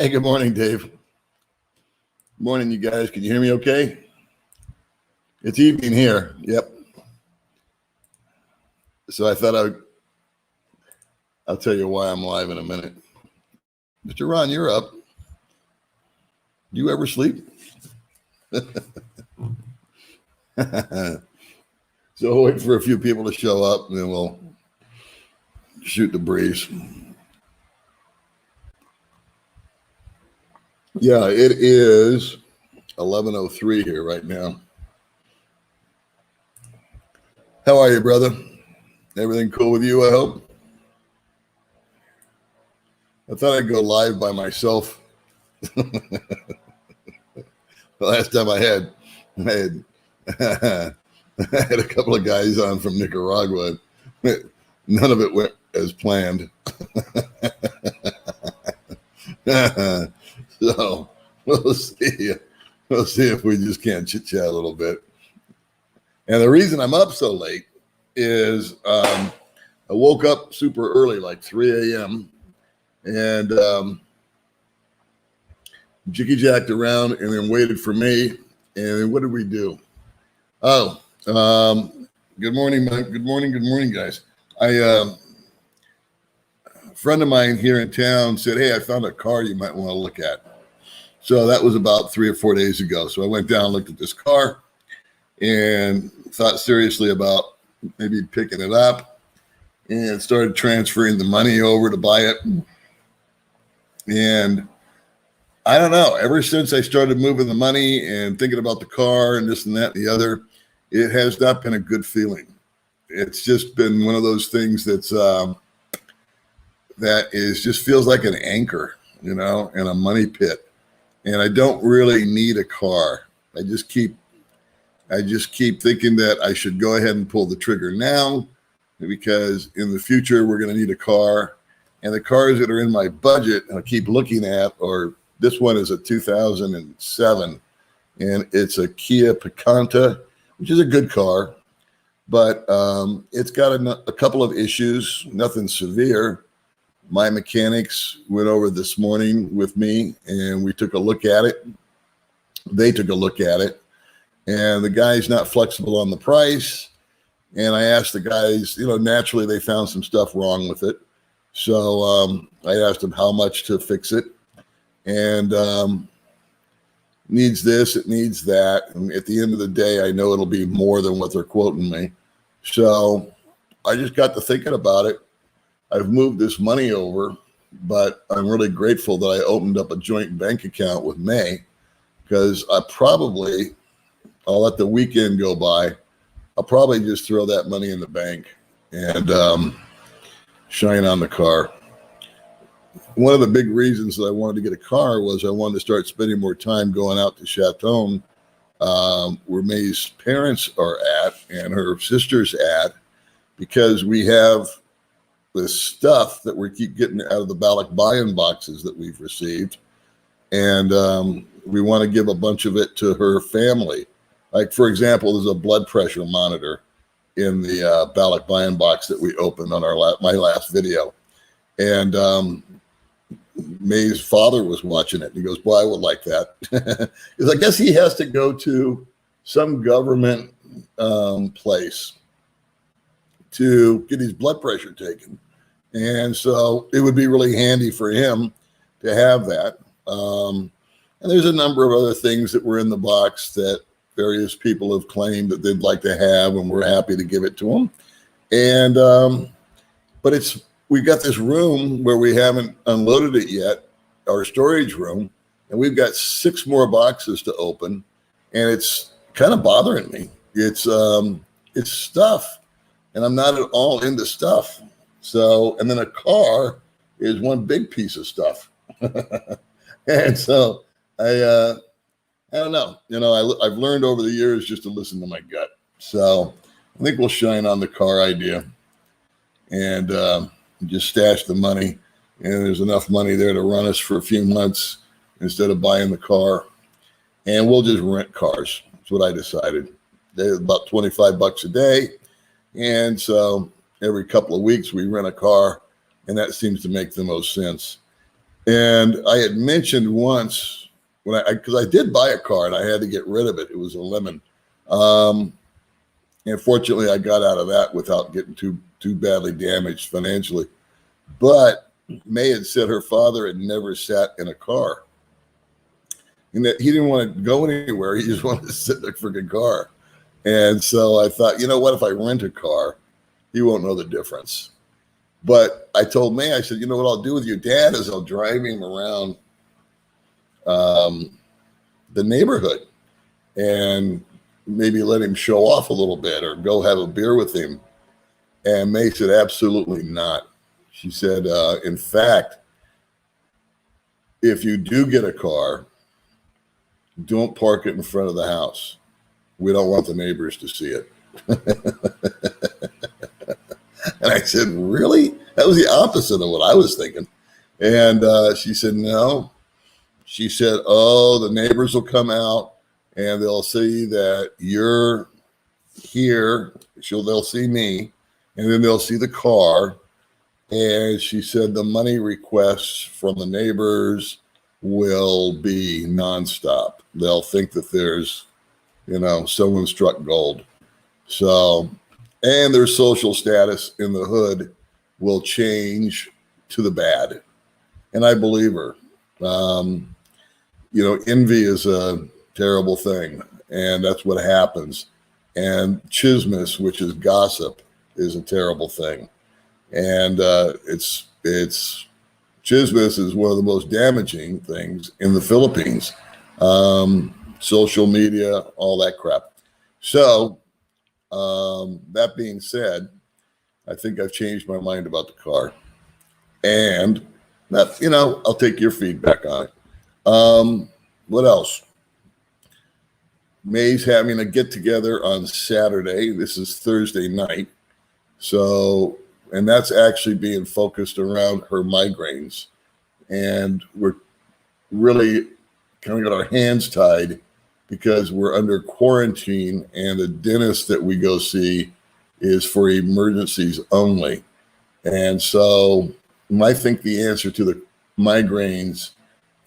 Hey, good morning, Dave. Morning, you guys. Can you hear me okay? It's evening here. Yep. So I thought I'll tell you why I'm live in a minute. Mr. Ron, you're up. Do you ever sleep? So we'll wait for a few people to show up and then we'll shoot the breeze. Yeah, it is 11:03 here right now. How are you, brother? Everything cool with you, I hope? I thought I'd go live by myself. The last time I had I had a couple of guys on from Nicaragua. None of it went as planned. So we'll see. We'll see if we just can't chit chat a little bit. And the reason I'm up so late is I woke up super early, like 3 a.m. and jiggy-jacked around and then waited for me. And what did we do? Oh, good morning, Mike. Good morning, guys. A friend of mine here in town said, hey, I found a car you might want to look at. So that was about 3 or 4 days ago. So I went down and looked at this car and thought seriously about maybe picking it up and started transferring the money over to buy it. And I don't know, ever since I started moving the money and thinking about the car and this and that and the other, it has not been a good feeling. It's just been one of those things that's just feels like an anchor, in a money pit. And I don't really need a car. I just keep thinking that I should go ahead and pull the trigger now because in the future we're going to need a car. And the cars that are in my budget I keep looking at this one is a 2007 and it's a Kia Picanto, which is a good car, but it's got a couple of issues, nothing severe. My mechanics went over this morning with me and we took a look at it. They took a look at it and the guy's not flexible on the price. And I asked the guys, naturally they found some stuff wrong with it. So I asked him how much to fix it and needs this, it needs that. And at the end of the day, I know it'll be more than what they're quoting me. So I just got to thinking about it. I've moved this money over, but I'm really grateful that I opened up a joint bank account with May because I'll let the weekend go by. I'll probably just throw that money in the bank and shine on the car. One of the big reasons that I wanted to get a car was I wanted to start spending more time going out to Chateau, where May's parents are at and her sister's at, because we have this stuff that we keep getting out of the ballot buy-in boxes that we've received. And we want to give a bunch of it to her family. Like, for example, there's a blood pressure monitor in the ballot buy-in box that we opened on my last video. And May's father was watching it. And he goes, boy, I would like that. Because I guess he has to go to some government place to get his blood pressure taken. And so it would be really handy for him to have that. And there's a number of other things that were in the box that various people have claimed that they'd like to have, and we're happy to give it to them. And but we've got this room where we haven't unloaded it yet, our storage room, and we've got 6 more boxes to open, and it's kind of bothering me. It's stuff, and I'm not at all into stuff. So, and then a car is one big piece of stuff. And so I don't know. I've learned over the years just to listen to my gut. So I think we'll shine on the car idea and just stash the money. And there's enough money there to run us for a few months instead of buying the car. And we'll just rent cars. That's what I decided. They're about $25 a day. And so every couple of weeks we rent a car, and that seems to make the most sense. And I had mentioned once because I did buy a car and I had to get rid of it. It was a lemon. And fortunately, I got out of that without getting too badly damaged financially. But May had said her father had never sat in a car, and that he didn't want to go anywhere. He just wanted to sit in a freaking car. And so I thought, you know what? If I rent a car, he won't know the difference. But I told May, I said, you know what I'll do with your dad is I'll drive him around the neighborhood and maybe let him show off a little bit or go have a beer with him. And May said, absolutely not. She said, in fact, if you do get a car, don't park it in front of the house. We don't want the neighbors to see it. And I said, really? That was the opposite of what I was thinking. And she said, no. She said, oh, the neighbors will come out and they'll see that you're here. They'll see me, and then they'll see the car. And she said the money requests from the neighbors will be nonstop. They'll think that there's, someone struck gold. So, and their social status in the hood will change to the bad. And I believe her. Envy is a terrible thing, and that's what happens. And chismis, which is gossip, is a terrible thing. And it's chismis is one of the most damaging things in the Philippines. Social media, all that crap. So that being said, I think I've changed my mind about the car, and that I'll take your feedback on it. What else? May's having a get together on Saturday. This is Thursday night. So, and that's actually being focused around her migraines. And we're really kind of got our hands tied because we're under quarantine and the dentist that we go see is for emergencies only. And so I think the answer to the migraines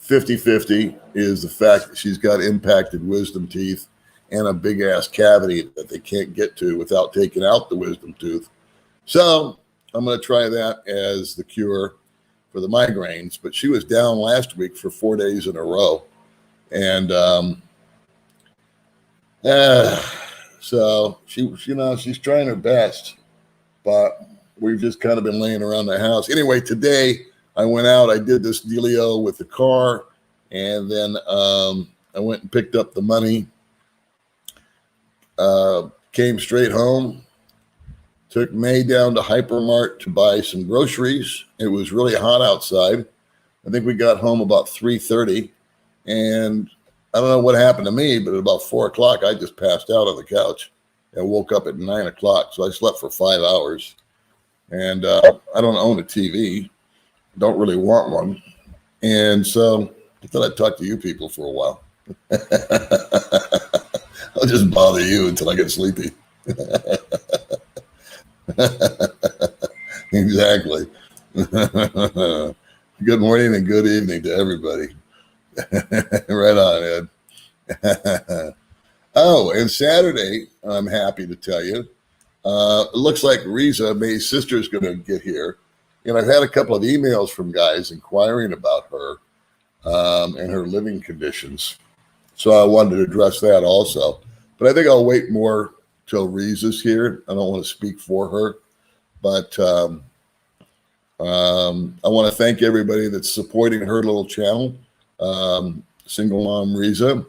50-50 is the fact that she's got impacted wisdom teeth and a big ass cavity that they can't get to without taking out the wisdom tooth. So I'm going to try that as the cure for the migraines. But she was down last week for 4 days in a row. And so she's trying her best, but we've just kind of been laying around the house. Anyway, today I went out, I did this dealio with the car, and then I went and picked up the money, came straight home, took May down to Hypermart to buy some groceries. It was really hot outside. I think we got home about 3:30, and I don't know what happened to me, but at about 4 o'clock, I just passed out on the couch and woke up at 9 o'clock. So I slept for 5 hours, and I don't own a TV. Don't really want one. And so I thought I'd talk to you people for a while. I'll just bother you until I get sleepy. Exactly. Good morning and good evening to everybody. Right on, Ed. Oh, and Saturday, I'm happy to tell you, it looks like Riza, May's sister, is going to get here. And I've had a couple of emails from guys inquiring about her and her living conditions. So I wanted to address that also. But I think I'll wait more till Riza's here. I don't want to speak for her. But I want to thank everybody that's supporting her little channel, Single Mom Riza.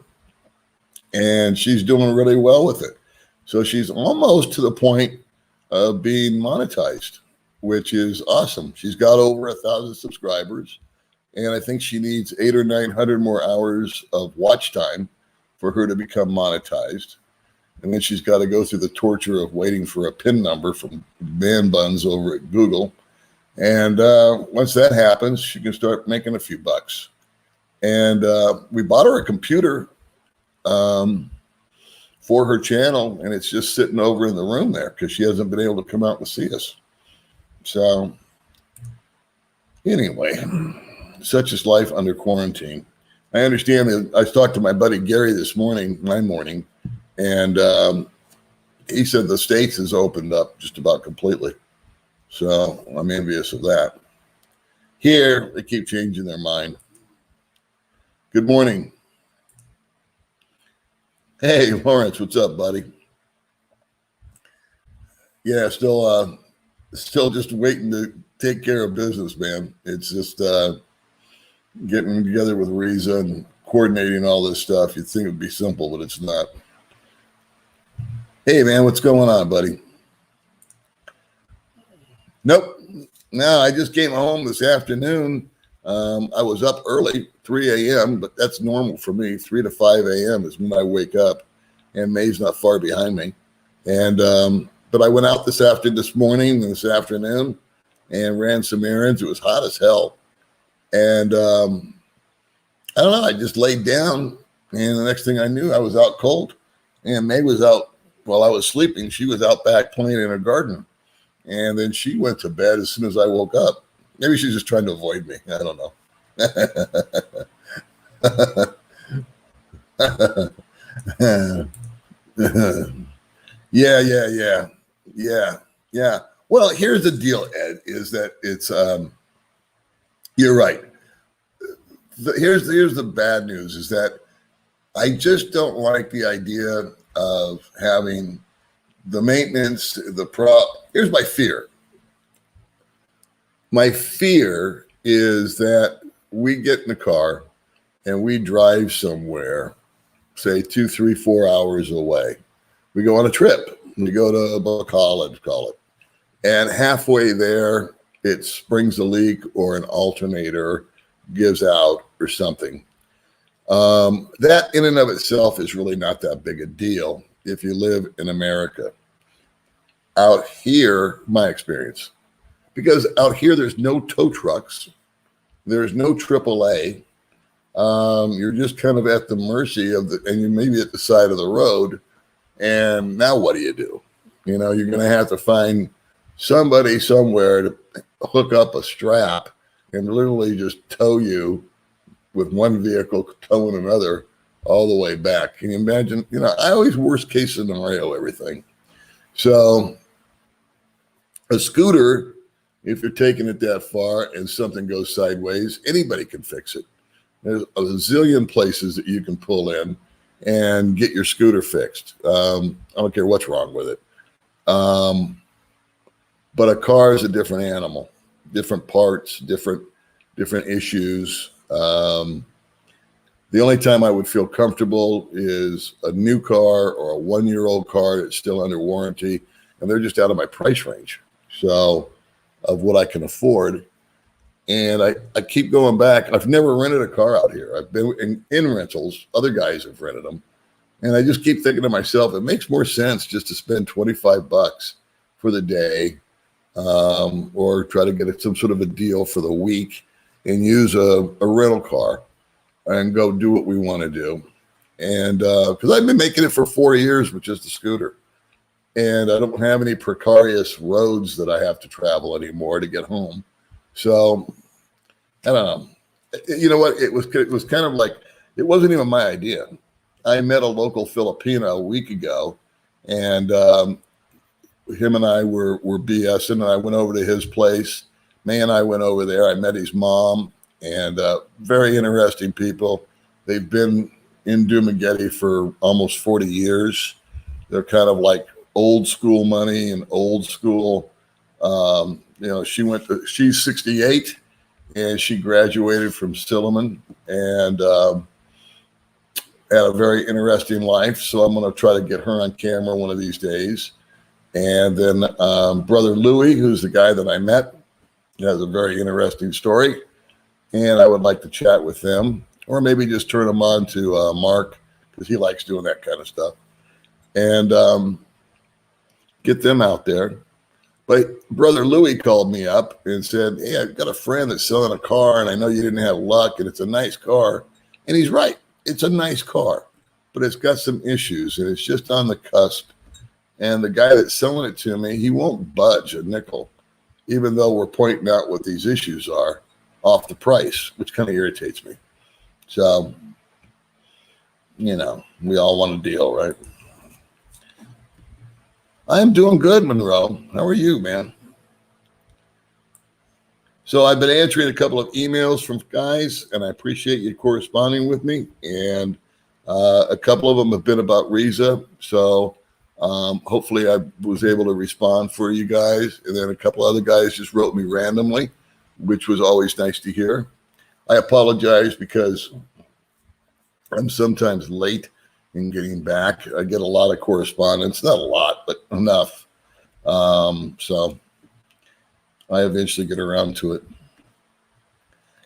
And she's doing really well with it. So she's almost to the point of being monetized, which is awesome. She's got over 1,000 subscribers, and I think she needs 800 or 900 more hours of watch time for her to become monetized. And then she's got to go through the torture of waiting for a PIN number from Man Buns over at Google. And once that happens, she can start making a few bucks. And we bought her a computer for her channel, and it's just sitting over in the room there because she hasn't been able to come out and see us. So anyway, such is life under quarantine. I understand that. I talked to my buddy Gary this morning, and he said the States has opened up just about completely. So I'm envious of that. Here, they keep changing their mind. Good morning. Hey, Lawrence, what's up, buddy? Yeah, still just waiting to take care of business, man. It's just getting together with Riza and coordinating all this stuff. You'd think it would be simple, but it's not. Hey, man, what's going on, buddy? Nope. No, I just came home this afternoon. I was up early, 3 a.m., but that's normal for me. 3 to 5 a.m. is when I wake up, and May's not far behind me. And but I went out this morning and this afternoon and ran some errands. It was hot as hell. And I don't know, I just laid down, and the next thing I knew, I was out cold. And May was out while I was sleeping. She was out back playing in her garden. And then she went to bed as soon as I woke up. Maybe she's just trying to avoid me. I don't know. Yeah. Well, here's the deal, Ed, is that it's you're right. Here's the bad news is that I just don't like the idea of having the maintenance, here's my fear. My fear is that we get in the car and we drive somewhere, say 2, 3, 4 hours away. We go on a trip. We go to Bacala, call it. And halfway there, it springs a leak or an alternator gives out or something. That in and of itself is really not that big a deal if you live in America. Out here, my experience, because out here there's no tow trucks, there's no AAA. You're just kind of at the mercy of and you may be at the side of the road. And now what do you do? You know, you're going to have to find somebody somewhere to hook up a strap and literally just tow you with one vehicle towing another all the way back. Can you imagine? You know, I always worst case scenario everything. So a scooter, if you're taking it that far and something goes sideways, anybody can fix it. There's a zillion places that you can pull in and get your scooter fixed. I don't care what's wrong with it. But a car is a different animal, different parts, different issues. The only time I would feel comfortable is a new car or a 1-year-old car that's still under warranty, and they're just out of my price range. So of what I can afford. And I keep going back. I've never rented a car out here. I've been in rentals. Other guys have rented them. And I just keep thinking to myself, it makes more sense just to spend $25 for the day or try to get some sort of a deal for the week and use a rental car and go do what we want to do. And because I've been making it for 4 years with just a scooter. And I don't have any precarious roads that I have to travel anymore to get home. So I don't know. You know what? It was kind of like, it wasn't even my idea. I met a local Filipino a week ago, and him and I were BSing, and I went over to his place. May and I went over there. I met his mom, and very interesting people. They've been in Dumaguete for almost 40 years. They're kind of like old school money and old school. You know, she's 68 and she graduated from Silliman and had a very interesting life. So I'm going to try to get her on camera one of these days. And then brother Louis, who's the guy that I met, has a very interesting story. And I would like to chat with them, or maybe just turn them on to Mark, because he likes doing that kind of stuff. And get them out there. But brother Louis called me up and said, hey, I've got a friend that's selling a car, and I know you didn't have luck, and it's a nice car. And he's right. It's a nice car, but it's got some issues, and it's just on the cusp. And the guy that's selling it to me, he won't budge a nickel, even though we're pointing out what these issues are. off the price, which kind of irritates me. So, you know, we all want a deal, right? I am doing good, Monroe. How are you, man? So I've been answering a couple of emails from guys, and I appreciate you corresponding with me. And a couple of them have been about Riza. So hopefully I was able to respond for you guys. And then a couple other guys just wrote me randomly, which was always nice to hear. I apologize because I'm sometimes late in getting back. I get a lot of correspondence, not a lot, but enough. So I eventually get around to it.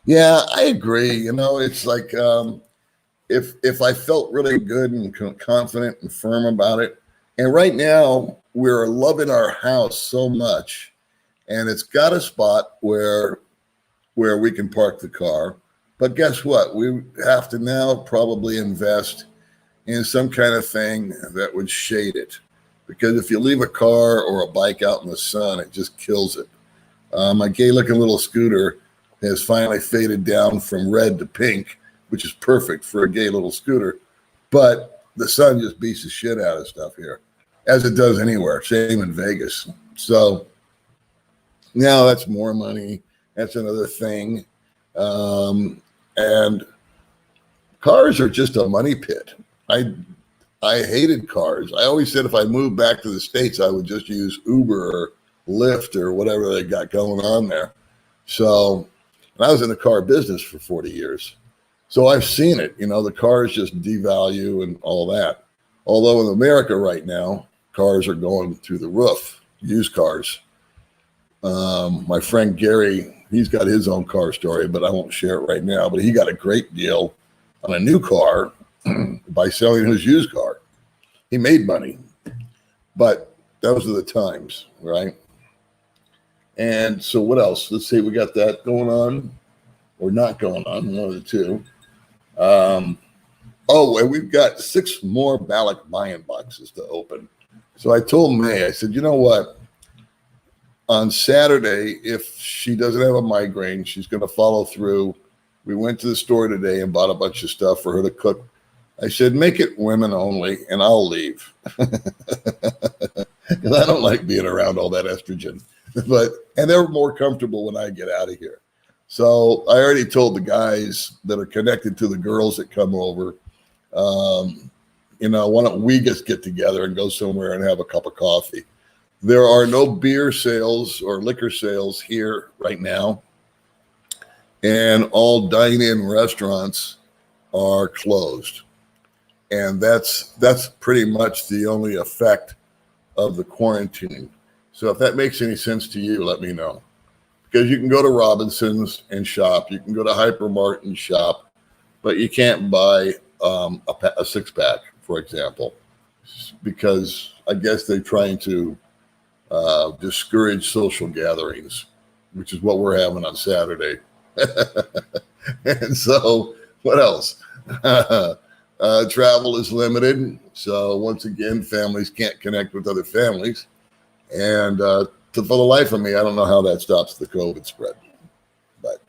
Yeah, I agree. You know, it's like if I felt really good and confident and firm about it, and right now we're loving our house so much, and it's got a spot where we can park the car. But guess what? We have to now probably invest in some kind of thing that would shade it, because if you leave a car or a bike out in the sun, it just kills it. My gay-looking little scooter has finally faded down from red to pink, which is perfect for a gay little scooter. But the sun just beats the shit out of stuff here, as it does anywhere. Same in Vegas. So now that's more money. That's another thing. And cars are just a money pit. I hated cars. I always said if I moved back to the States, I would just use Uber or Lyft or whatever they got going on there. So, and I was in the car business for 40 years. So I've seen it. You know, the cars just devalue and all that. Although in America right now, cars are going through the roof, used cars. My friend Gary, he's got his own car story, but I won't share it right now. But he got a great deal on a new car by selling his used car. He made money, but those are the times, right? And so what else? Let's see, we got that going on or not going on, one of the two. And we've got 6 more Balak buy-in boxes to open. So I told May, I said, you know what? On Saturday, if she doesn't have a migraine, she's going to follow through. We went to the store today and bought a bunch of stuff for her to cook. I said, make it women only, and I'll leave. Because I don't like being around all that estrogen. And they're more comfortable when I get out of here. So I already told the guys that are connected to the girls that come over, why don't we just get together and go somewhere and have a cup of coffee. There are no beer sales or liquor sales here right now. And all dine-in restaurants are closed. And that's pretty much the only effect of the quarantine. So if that makes any sense to you, let me know. Because you can go to Robinson's and shop. You can go to Hypermart and shop. But you can't buy a 6-pack, for example. Because I guess they're trying to discourage social gatherings, which is what we're having on Saturday. And so what else? Travel is limited. So once again, families can't connect with other families. And for the life of me, I don't know how that stops the COVID spread. But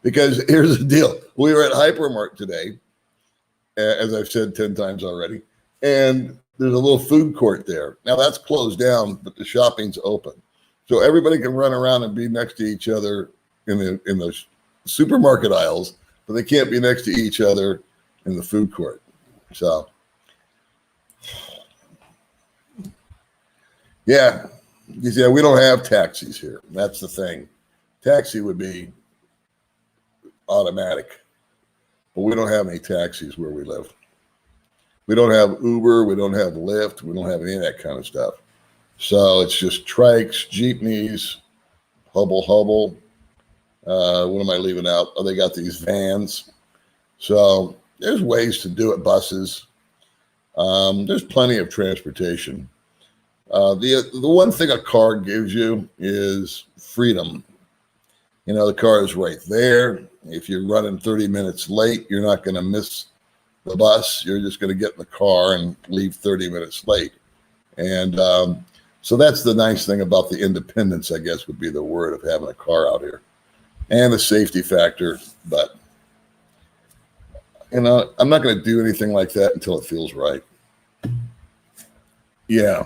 because here's the deal. We were at Hypermart today, as I've said 10 times already, and there's a little food court there. Now that's closed down, but the shopping's open. So everybody can run around and be next to each other in the supermarket aisles, but they can't be next to each other in the food court. So, yeah, we don't have taxis here. That's the thing. Taxi would be automatic, but we don't have any taxis where we live. We don't have Uber. We don't have Lyft. We don't have any of that kind of stuff. So it's just trikes, jeepneys, hubble. What am I leaving out? Oh, they got these vans. So there's ways to do it, buses. There's plenty of transportation. The one thing a car gives you is freedom. You know, the car is right there. If you're running 30 minutes late, you're not going to miss the bus. You're just going to get in the car and leave 30 minutes late. And so that's the nice thing about the independence, I guess, would be the word of having a car out here. and the safety factor. But, I'm not going to do anything like that until it feels right. Yeah,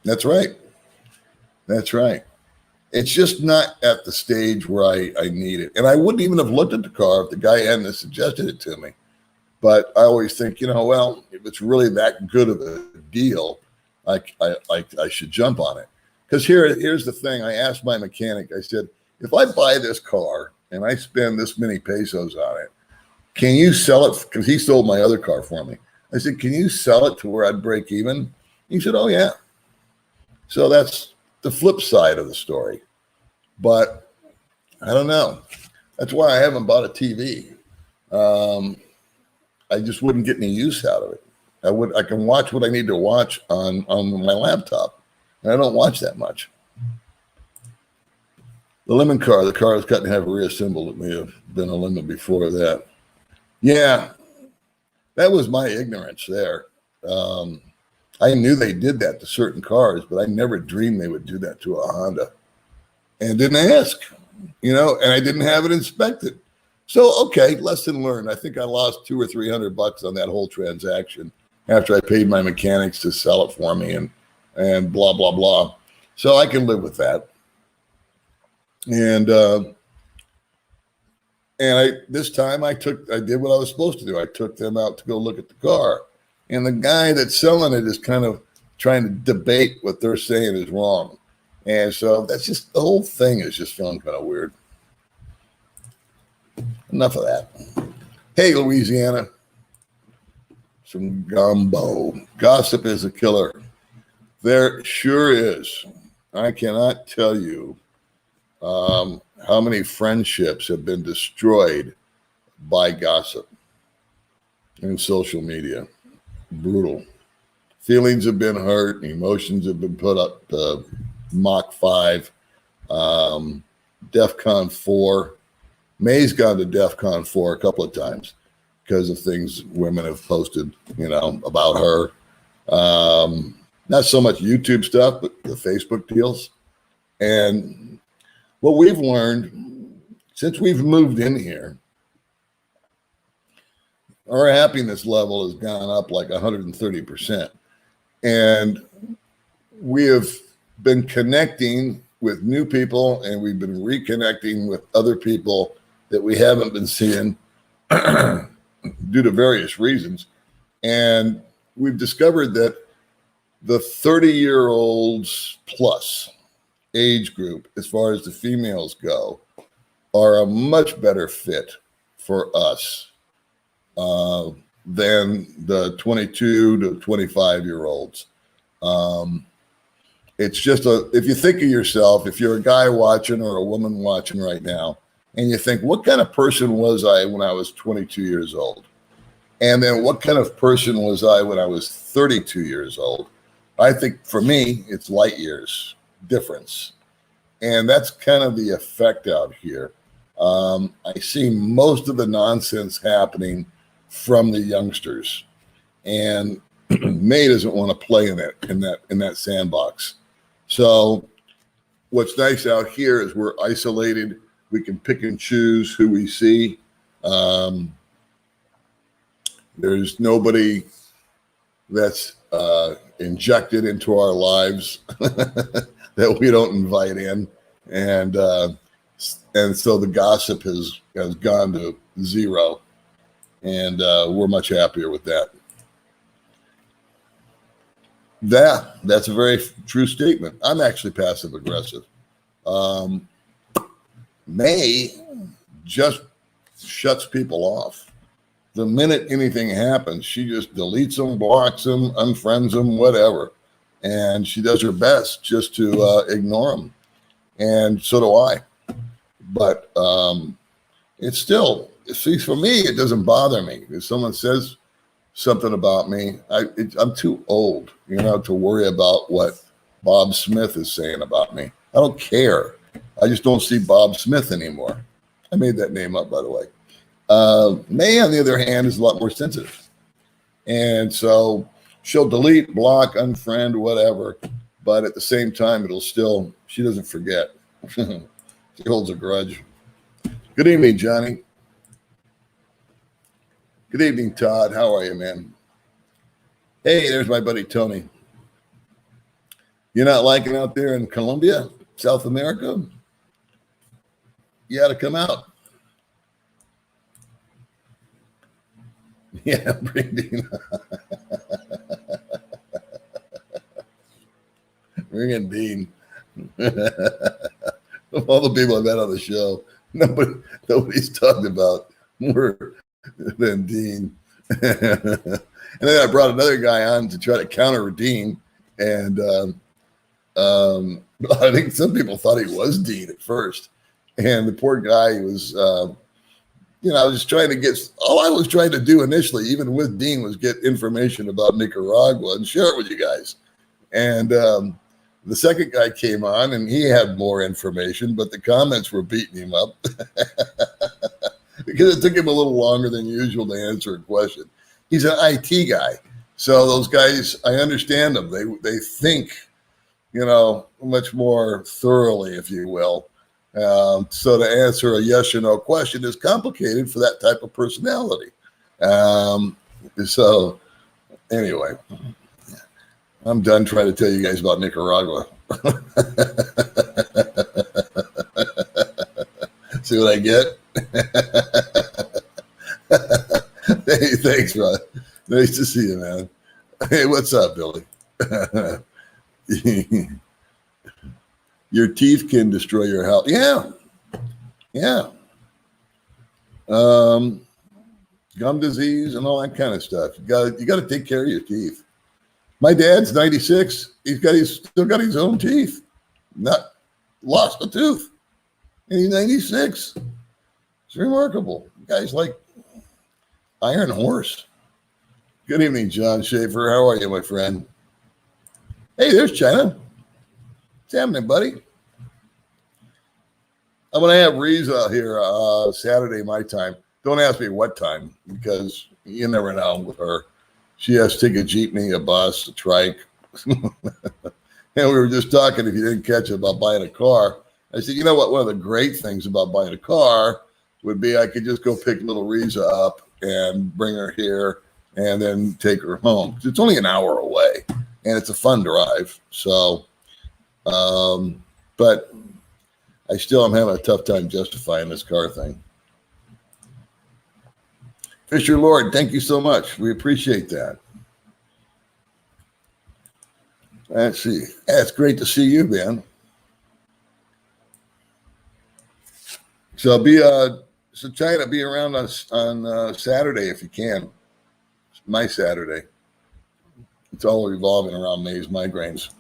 that's right. That's right. It's just not at the stage where I need it. And I wouldn't even have looked at the car if the guy hadn't suggested it to me. But I always think, well, if it's really that good of a deal, I should jump on it. Because here's the thing. I asked my mechanic, I said, if I buy this car and I spend this many pesos on it, can you sell it? Because he sold my other car for me. I said, can you sell it to where I'd break even? He said, oh, yeah. So that's the flip side of the story. But I don't know. That's why I haven't bought a TV. I just wouldn't get any use out of it. I can watch what I need to watch on my laptop, and I don't watch that much. The lemon car, the car is cut in half, reassembled. It may have been a lemon before that. Yeah, that was my ignorance there. I knew they did that to certain cars, but I never dreamed they would do that to a Honda, and didn't ask, and I didn't have it inspected. So, okay, lesson learned. I think I lost $200 or $300 on that whole transaction after I paid my mechanics to sell it for me and blah, blah, blah. So I can live with that. And this time I did what I was supposed to do. I took them out to go look at the car. And the guy that's selling it is kind of trying to debate what they're saying is wrong. And so that's just, the whole thing is just feeling kind of weird. Enough of that. Hey, Louisiana. Some gumbo. Gossip is a killer. There sure is. I cannot tell you how many friendships have been destroyed by gossip and social media. Brutal. Feelings have been hurt. Emotions have been put up to Mach 5. DEFCON 4. May's gone to DEFCON 4 a couple of times because of things women have posted, about her. Not so much YouTube stuff, but the Facebook deals. And what we've learned since we've moved in here, our happiness level has gone up like 130%. And we have been connecting with new people, and we've been reconnecting with other people that we haven't been seeing due to various reasons. And we've discovered that the 30-year-olds plus age group, as far as the females go, are a much better fit for us than the 22 to 25-year-olds. It's just if you think of yourself, if you're a guy watching or a woman watching right now, and you think, what kind of person was I when I was 22 years old? And then what kind of person was I when I was 32 years old? I think for me, it's light years difference. And that's kind of the effect out here. I see most of the nonsense happening from the youngsters. And May doesn't want to play in that sandbox. So what's nice out here is we're isolated. We can pick and choose who we see. There's nobody that's injected into our lives that we don't invite in. And so the gossip has gone to zero. And we're much happier with that. That's a very true statement. I'm actually passive aggressive. May just shuts people off. The minute anything happens, she just deletes them, blocks them, unfriends them, whatever. And she does her best just to ignore them. And so do I. But it's still, see, for me, it doesn't bother me. If someone says something about me, I'm too old, to worry about what Bob Smith is saying about me. I don't care. I just don't see Bob Smith anymore. I made that name up, by the way. May, on the other hand, is a lot more sensitive. And so she'll delete, block, unfriend, whatever. But at the same time, she doesn't forget. She holds a grudge. Good evening, Johnny. Good evening, Todd. How are you, man? Hey, there's my buddy Tony. You're not liking out there in Colombia, South America? You got to come out. Yeah, bring Dean. Bring in Dean. Of all the people I met on the show, nobody's talked about more than Dean. And then I brought another guy on to try to counter Dean, and I think some people thought he was Dean at first, and the poor guy was, I was trying to get, all I was trying to do initially, even with Dean, was get information about Nicaragua and share it with you guys. And the second guy came on and he had more information, but the comments were beating him up because it took him a little longer than usual to answer a question. He's an IT guy. So those guys, I understand them. They think, much more thoroughly, if you will. So to answer a yes or no question is complicated for that type of personality. So anyway, I'm done trying to tell you guys about Nicaragua. See what I get? Hey, thanks, Rod. Nice to see you, man. Hey, what's up, Billy? Your teeth can destroy your health. Yeah. Gum disease and all that kind of stuff. You got to take care of your teeth. My dad's 96. He's still got his own teeth. Not lost a tooth. And he's 96. It's remarkable. The guy's like iron horse. Good evening, John Schaefer. How are you, my friend? Hey, there's China. What's happening, buddy? I'm going to have Riza here Saturday, my time. Don't ask me what time, because you never know with her. She has to take a jeepney, a bus, a trike. And we were just talking, if you didn't catch it, about buying a car. I said, you know what? One of the great things about buying a car would be I could just go pick little Riza up and bring her here and then take her home. It's only an hour away, and it's a fun drive. So, but I still am having a tough time justifying this car thing. Fisher Lord, thank you so much. We appreciate that. Let's see. It's great to see you, man. So China, be around us on Saturday if you can. It's my Saturday. It's all revolving around May's migraines.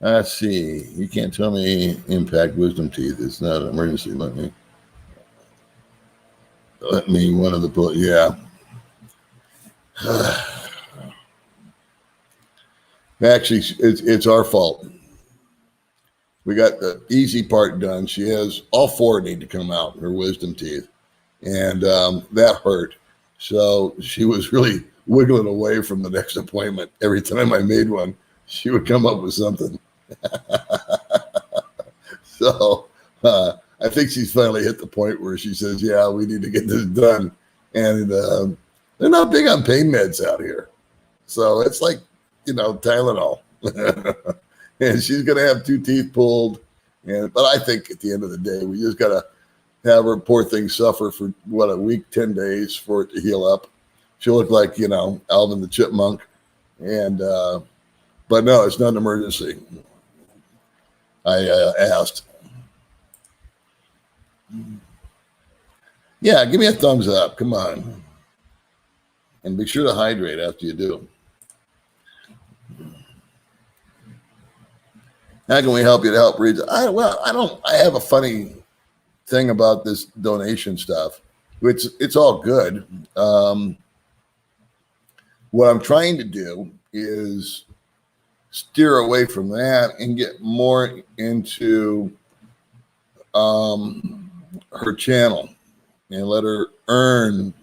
Let's see. You can't tell me impact wisdom teeth. It's not an emergency. Let me one of the yeah. Actually, it's our fault. We got the easy part done. She has all four need to come out, her wisdom teeth, and that hurt. So she was really wiggling away from the next appointment. Every time I made one, she would come up with something. So I think she's finally hit the point where she says, yeah, we need to get this done. And they're not big on pain meds out here. So it's like, Tylenol. And she's going to have 2 teeth pulled. But I think at the end of the day, we just got to have her poor thing suffer for, a week, 10 days for it to heal up. She'll look like, Alvin the Chipmunk. And, but no, it's not an emergency. I asked. Yeah, give me a thumbs up. Come on. And be sure to hydrate after you do. How can we help you to help read? I have a funny thing about this donation stuff. It's all good. What I'm trying to do is steer away from that and get more into her channel and let her earn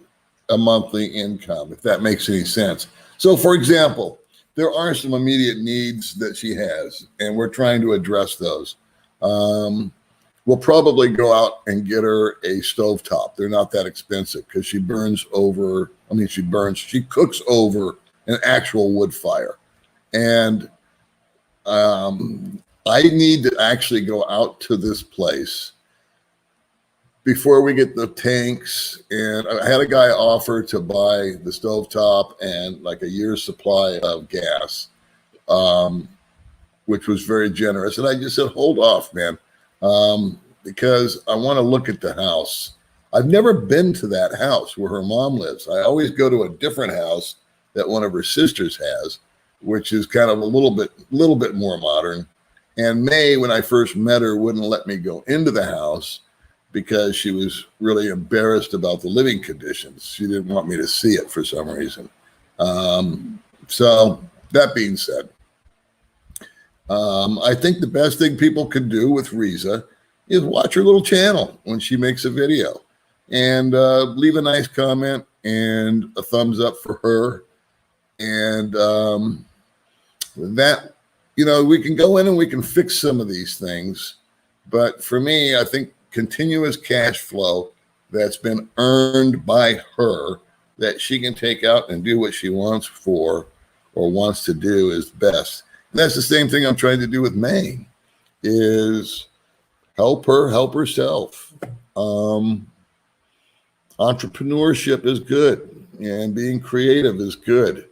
a monthly income, if that makes any sense. So, for example, there are some immediate needs that she has, and we're trying to address those. we'll probably go out and get her a stovetop. They're not that expensive because she cooks over an actual wood fire. And I need to actually go out to this place before we get the tanks. And I had a guy offer to buy the stovetop and like a year's supply of gas, which was very generous. And I just said, hold off, man, because I want to look at the house. I've never been to that house where her mom lives. I always go to a different house that one of her sisters has, which is kind of a little bit more modern. And May, when I first met her, wouldn't let me go into the house because she was really embarrassed about the living conditions. She didn't want me to see it for some reason. So that being said, I think the best thing people can do with Riza is watch her little channel when she makes a video and leave a nice comment and a thumbs up for her. And that, we can go in and we can fix some of these things. But for me, I think continuous cash flow that's been earned by her that she can take out and do what she wants for or wants to do is best. And that's the same thing I'm trying to do with May, is help her help herself. Entrepreneurship is good and being creative is good.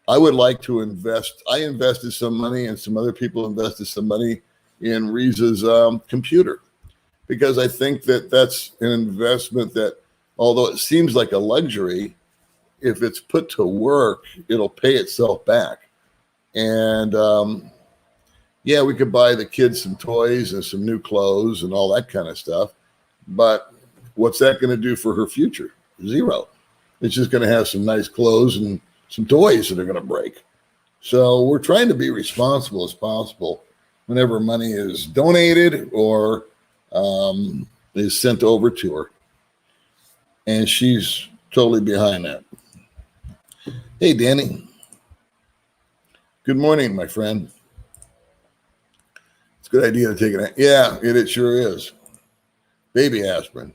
I would like to invest. I invested some money and some other people invested some money in Riza's computer, because I think that that's an investment that, although it seems like a luxury, if it's put to work, it'll pay itself back. And we could buy the kids some toys and some new clothes and all that kind of stuff. But what's that going to do for her future? Zero. It's just going to have some nice clothes and some toys that are going to break. So we're trying to be responsible as possible whenever money is donated or is sent over to her. And she's totally behind that. Hey, Danny. Good morning, my friend. It's a good idea to take it. Yeah, it sure is. Baby aspirin.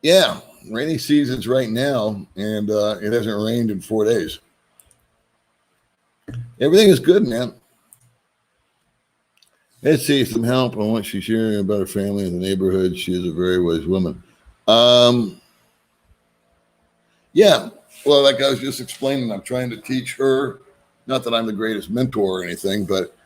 Yeah, rainy season's right now, and it hasn't rained in 4 days. Everything is good, man. Let's see some help on what she's sharing about her family in the neighborhood. She is a very wise woman. Yeah, well, like I was just explaining, I'm trying to teach her, not that I'm the greatest mentor or anything, but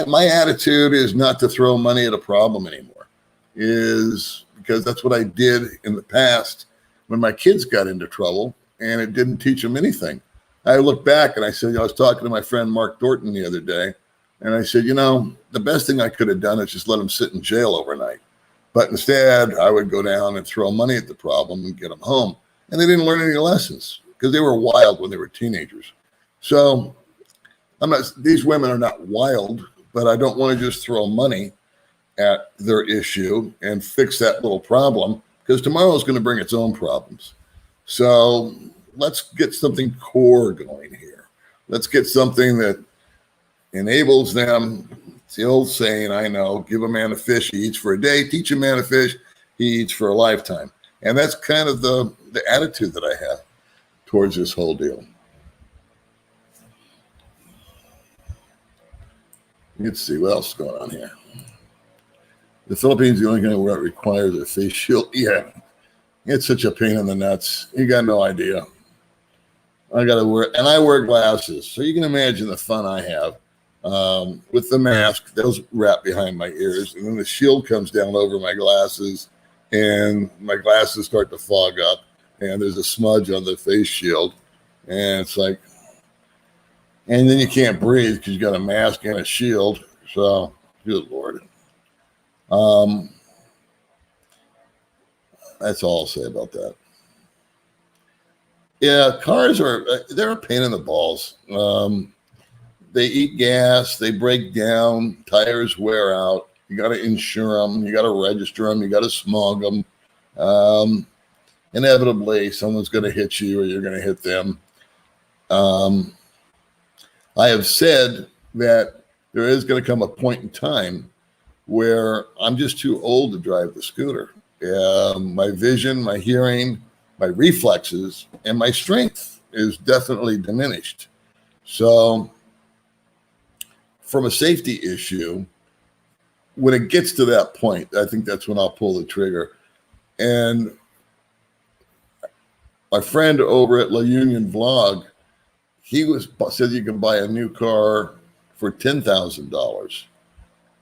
my attitude is not to throw money at a problem anymore, is because that's what I did in the past when my kids got into trouble and it didn't teach them anything. I look back and I said, I was talking to my friend Mark Dorton the other day, and I said, the best thing I could have done is just let them sit in jail overnight. But instead, I would go down and throw money at the problem and get them home. And they didn't learn any lessons because they were wild when they were teenagers. So these women are not wild, but I don't want to just throw money at their issue and fix that little problem, because tomorrow is going to bring its own problems. So let's get something core going here. Let's get something that enables them. It's the old saying, I know, give a man a fish, he eats for a day. Teach a man a fish, he eats for a lifetime. And that's kind of the attitude that I have towards this whole deal. Let's see what else is going on here. The Philippines, the only country where it requires a face shield. Yeah, it's such a pain in the nuts. You got no idea. I wear glasses, so you can imagine the fun I have with the mask. Those wrap behind my ears, and then the shield comes down over my glasses, and my glasses start to fog up, and there's a smudge on the face shield, and it's like, and then you can't breathe because you got a mask and a shield. So, good Lord. That's all I'll say about that. Yeah, cars they're a pain in the balls. They eat gas, they break down, tires wear out. You got to insure them, you got to register them, you got to smog them. Inevitably, someone's going to hit you or you're going to hit them. I have said that there is going to come a point in time where I'm just too old to drive the scooter. My vision, my hearing, my reflexes, and my strength is definitely diminished. So from a safety issue, when it gets to that point, I think that's when I'll pull the trigger. And my friend over at La Union Vlog, said you can buy a new car for $10,000.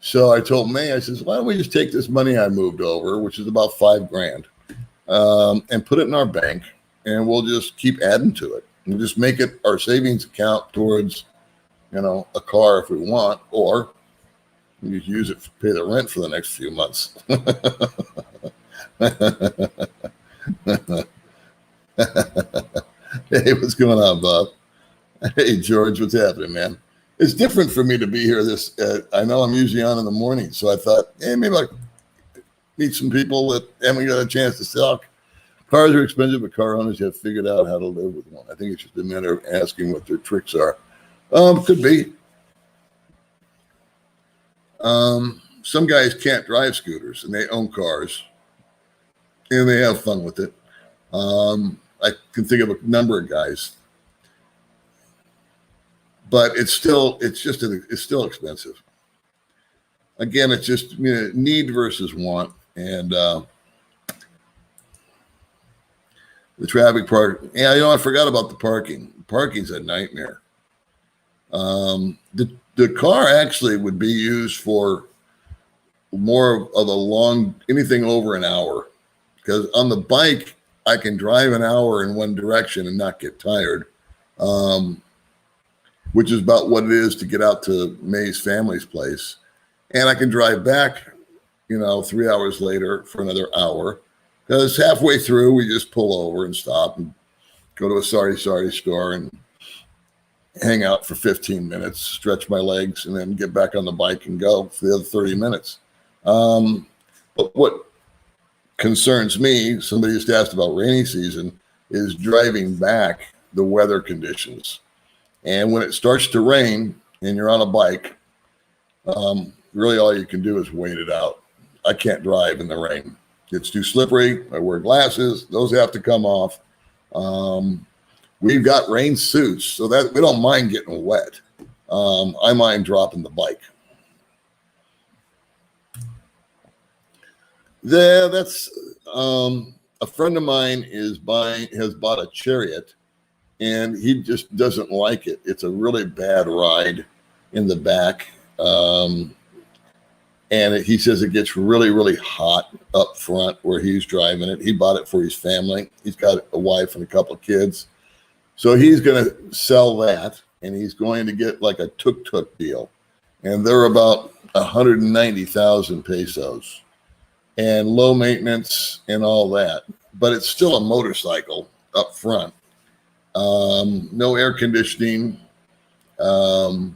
So I told May, I says, why don't we just take this money I moved over, which is about $5,000, and put it in our bank, and we'll just keep adding to it. We'll just make it our savings account towards, a car if we want, or we just use it to pay the rent for the next few months. Hey, what's going on, Bob? Hey, George, what's happening, man? It's different for me to be here. I know I'm usually on in the morning, so I thought, hey, maybe I'll meet some people that haven't got a chance to talk. Cars are expensive, but car owners have figured out how to live with one. I think it's just a matter of asking what their tricks are. Could be. Some guys can't drive scooters, and they own cars, and they have fun with it. I can think of a number of guys, but it's still expensive. Again, it's just need versus want, and the traffic park. Yeah, I forgot about the parking. Parking's a nightmare. The car actually would be used for more of anything over an hour, because on the bike I can drive an hour in one direction and not get tired, which is about what it is to get out to May's family's place, and I can drive back 3 hours later for another hour, because halfway through we just pull over and stop and go to a sorry store and hang out for 15 minutes, stretch my legs, and then get back on the bike and go for the other 30 minutes. But what concerns me, somebody just asked about rainy season, is driving back, the weather conditions. And when it starts to rain and you're on a bike, really all you can do is wait it out. I can't drive in the rain. It's too slippery. I wear glasses. Those have to come off. We've got rain suits, so that we don't mind getting wet. I mind dropping the bike. That's a friend of mine has bought a Chariot, and he just doesn't like it. It's a really bad ride in the back, and he says it gets really, really hot up front where he's driving it. He bought it for his family. He's got a wife and a couple of kids. So he's going to sell that, and he's going to get like a tuk-tuk deal. And they're about 190,000 pesos and low maintenance and all that. But it's still a motorcycle up front. No air conditioning. I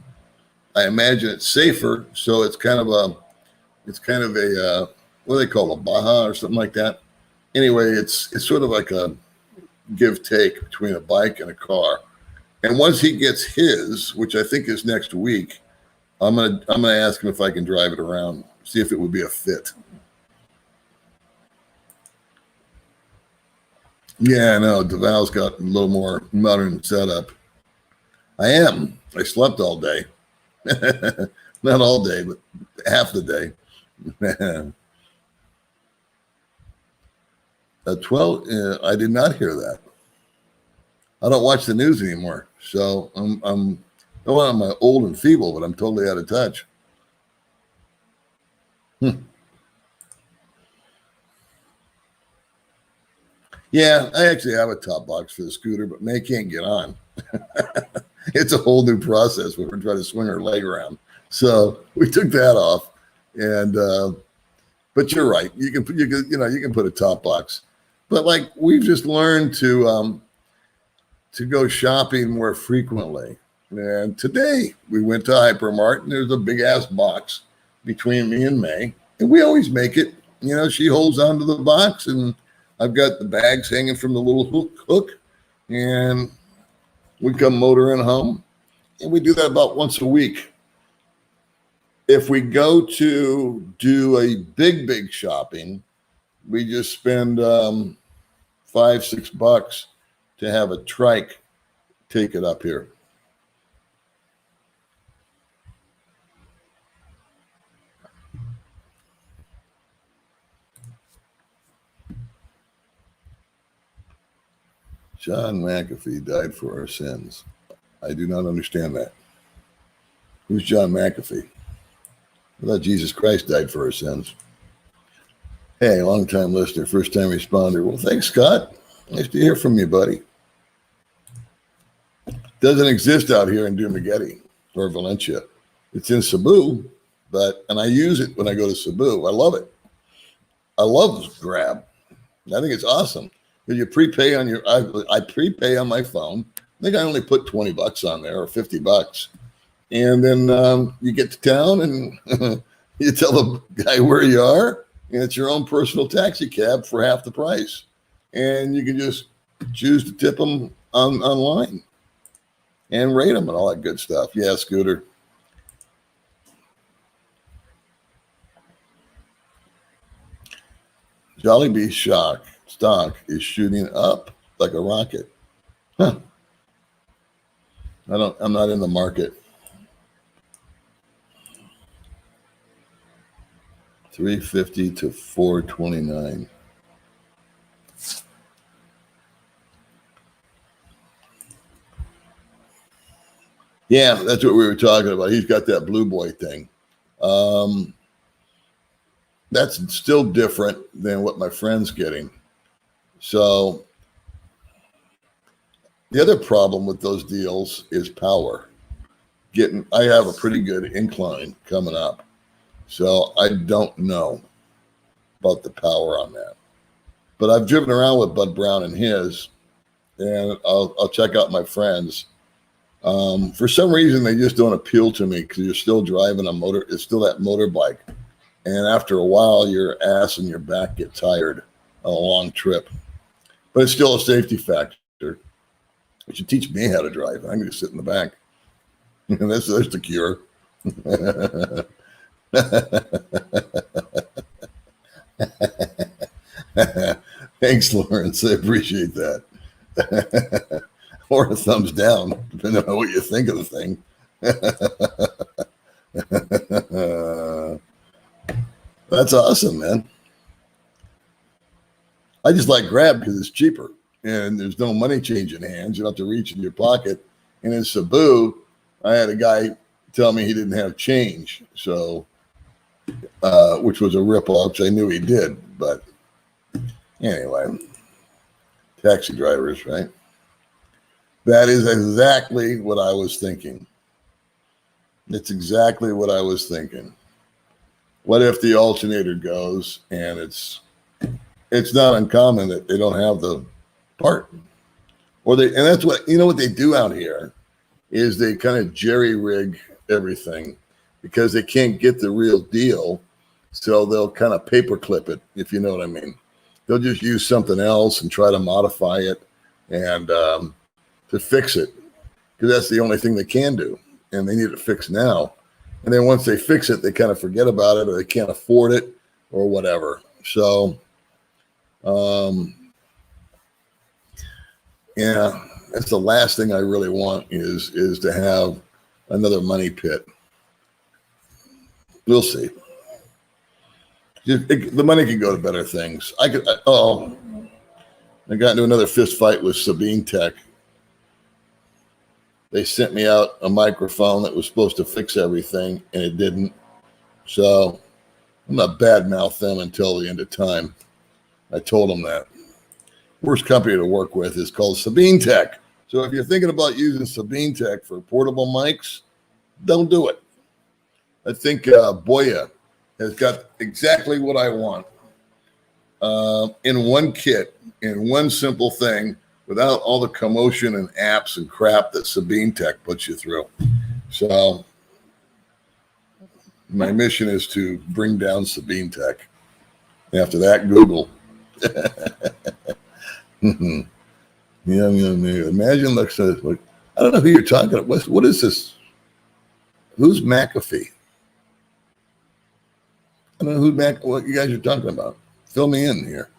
imagine it's safer. So it's kind of a what do they call a Baja or something like that. Anyway, it's sort of like a give take between a bike and a car. And once he gets his, which I think is next week, I'm gonna ask him if I can drive it around, see if it would be a fit. Yeah, I know. DeVal's got a little more modern setup. I slept all day. Not all day, but half the day. 12. I did not hear that. I don't watch the news anymore, so I'm old and feeble, but I'm totally out of touch. Yeah, I actually have a top box for the scooter, but May can't get on. It's a whole new process when we're trying to swing her leg around. So we took that off, and but you're right. You can put a top box, but like we've just learned to go shopping more frequently. And today we went to Hypermart, and there's a big ass box between me and May, and we always make it. She holds onto the box, and I've got the bags hanging from the little hook, and we come motoring home, and we do that about once a week. if we go to do a big shopping, we just spend $5-6 to have a trike take it up here. John McAfee died for our sins. I do not understand that. Who's John McAfee? I thought Jesus Christ died for our sins. Hey, long-time listener, first-time responder. Well, thanks, Scott. Nice to hear from you, buddy. Doesn't exist out here in Dumaguete or Valencia. It's in Cebu, and I use it when I go to Cebu. I love it. I love Grab. I think it's awesome. You prepay on I prepay on my phone. I think I only put $20 on there or $50. And then you get to town and you tell the guy where you are, and it's your own personal taxi cab for half the price. And you can just choose to tip them online and rate them and all that good stuff. Yeah, Scooter. Jollibee stock is shooting up like a rocket. Huh. I'm not in the market. 350 to 429. Yeah, that's what we were talking about. He's got that Blue Boy thing. That's still different than what my friend's getting. So the other problem with those deals is power. I have a pretty good incline coming up. So I don't know about the power on that. But I've driven around with Bud Brown and his, and I'll check out my friends. For some reason, they just don't appeal to me because you're still driving a motor. It's still that motorbike. And after a while, your ass and your back get tired on a long trip. But it's still a safety factor. You should teach me how to drive. I'm going to sit in the back. And that's the cure. Thanks, Lawrence. I appreciate that. Or a thumbs down, depending on what you think of the thing. That's awesome, man. I just like Grab because it's cheaper and there's no money change in hands. You don't have to reach in your pocket. And in Cebu, I had a guy tell me he didn't have change, so which was a ripple, which I knew he did. But anyway, taxi drivers, right? That is exactly what I was thinking. It's exactly what I was thinking. What if the alternator goes and it's not uncommon that they don't have the part, and that's what what they do out here is they kind of jerry rig everything because they can't get the real deal, so they'll kind of paperclip it, if you know what I mean. They'll just use something else and try to modify it and to fix it because that's the only thing they can do, and they need it fixed now. And then once they fix it, they kind of forget about it or they can't afford it or whatever. So, yeah, that's the last thing I really want is to have another money pit. We'll see. The money can go to better things. I got into another fist fight with Sabine Tech. They sent me out a microphone that was supposed to fix everything, and it didn't. So I'm not badmouth them until the end of time. I told them that. Worst company to work with is called Sabine Tech. So if you're thinking about using Sabine Tech for portable mics, don't do it. I think Boya has got exactly what I want in one kit, in one simple thing, without all the commotion and apps and crap that Sabine Tech puts you through. So my mission is to bring down Sabine Tech. After that, Google. Yeah, imagine like I don't know who you're talking about. What is this? Who's McAfee? I don't know what you guys are talking about. Fill me in here.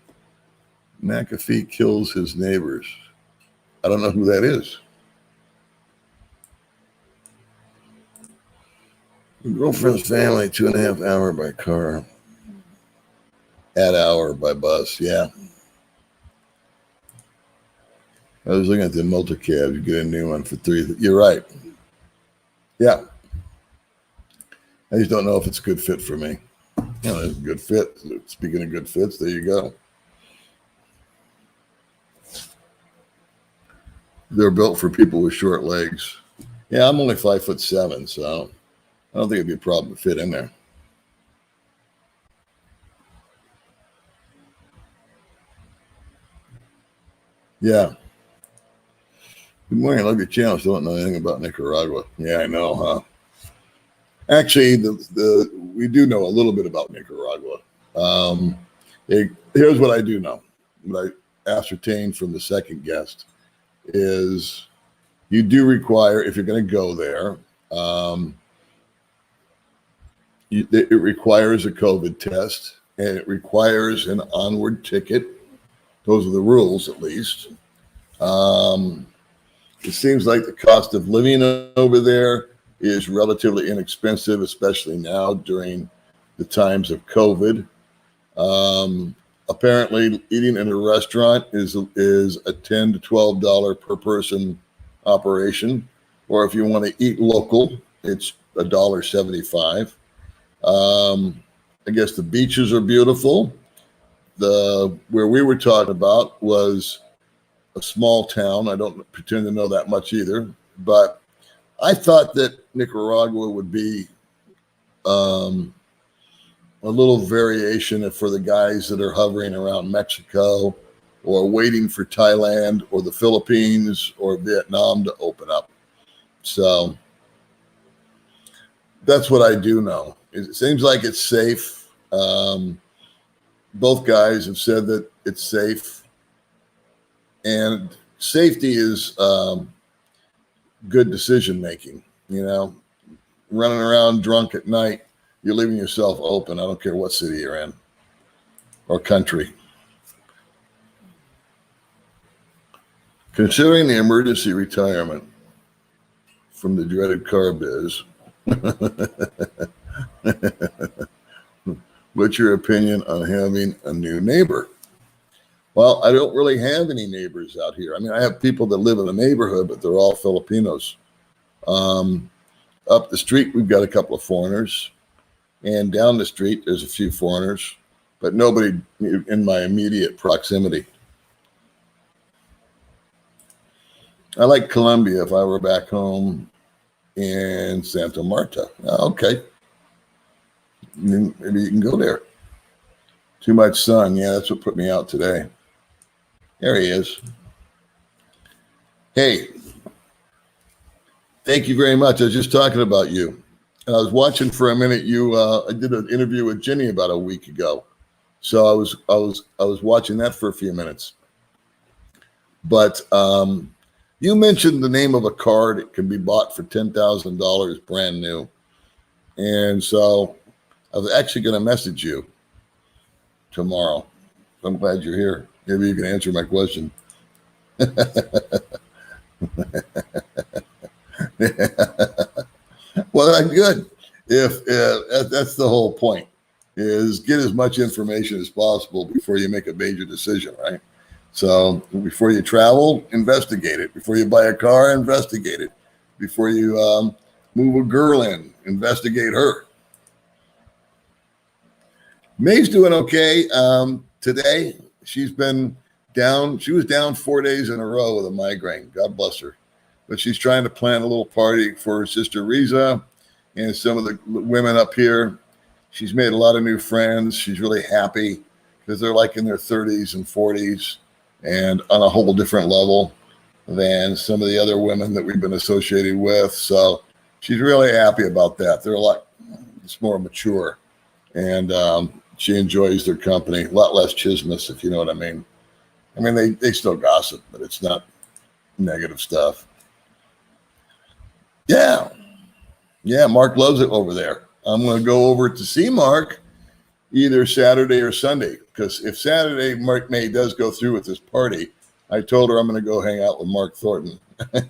McAfee kills his neighbors. I don't know who that is. Girlfriend's family, 2.5 hour by car. At hour by bus, yeah. I was looking at the multi-cab. You get a new one for $3. You're right. Yeah. I just don't know if it's a good fit for me. You know, it's a good fit. Speaking of good fits, there you go. They're built for people with short legs. Yeah, I'm only 5'7", so I don't think it'd be a problem to fit in there. Yeah. Good morning. I love your channel. Still don't know anything about Nicaragua. Yeah, I know, huh? Actually, we do know a little bit about Nicaragua. Here's what I do know. What I ascertained from the second guest is you do require, if you're going to go there, it requires a COVID test and it requires an onward ticket. Those are the rules, at least. It seems like the cost of living over there is relatively inexpensive, especially now during the times of COVID. Apparently, eating in a restaurant is a $10 to $12 per person operation, or if you want to eat local, it's $1.75. I guess the beaches are beautiful. Where we were talking about was a small town. I don't pretend to know that much either, but I thought that Nicaragua would be a little variation for the guys that are hovering around Mexico or waiting for Thailand or the Philippines or Vietnam to open up. So that's what I do know. It seems like it's safe. Both guys have said that it's safe. And safety is good decision making. You know, running around drunk at night, you're leaving yourself open. I don't care what city you're in or country. Considering the emergency retirement from the dreaded car biz, what's your opinion on having a new neighbor? Well, I don't really have any neighbors out here. I mean, I have people that live in the neighborhood, but they're all Filipinos. Up the street, we've got a couple of foreigners. And down the street, there's a few foreigners, but nobody in my immediate proximity. I like Colombia if I were back home in Santa Marta. Okay. Maybe you can go there. Too much sun. Yeah, that's what put me out today. There he is. Hey, thank you very much. I was just talking about you. And I was watching for a minute. I did an interview with Jenny about a week ago. So I was watching that for a few minutes. But you mentioned the name of a car that can be bought for $10,000 brand new. And so I was actually going to message you tomorrow. I'm glad you're here. Maybe you can answer my question. Well, that's good. If that's the whole point, is get as much information as possible before you make a major decision, right? So before you travel, investigate it. Before you buy a car, investigate it. Before you move a girl in, investigate her. May's doing okay. Today, she's been down. She was down 4 days in a row with a migraine. God bless her. But she's trying to plan a little party for her sister Riza and some of the women up here. She's made a lot of new friends. She's really happy because they're like in their 30s and 40s and on a whole different level than some of the other women that we've been associated with. So she's really happy about that. They're a lot more mature, and she enjoys their company. A lot less chismus, if you know what I mean. I mean, they still gossip, but it's not negative stuff. Yeah. Yeah, Mark loves it over there. I'm going to go over to see Mark either Saturday or Sunday. Because if Saturday Mark May does go through with this party, I told her I'm going to go hang out with Mark Thornton, and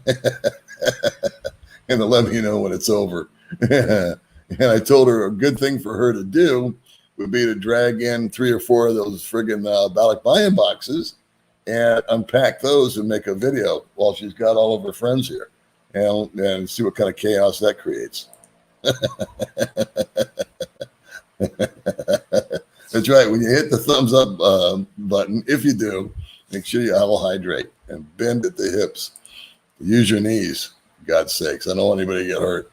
to let me know when it's over. And I told her a good thing for her to do would be to drag in 3 or 4 of those friggin' Balak buy-in boxes and unpack those and make a video while she's got all of her friends here, and see what kind of chaos that creates. That's right. When you hit the thumbs up button, if you do, make sure you all hydrate and bend at the hips. Use your knees, for God's sakes. I don't want anybody to get hurt.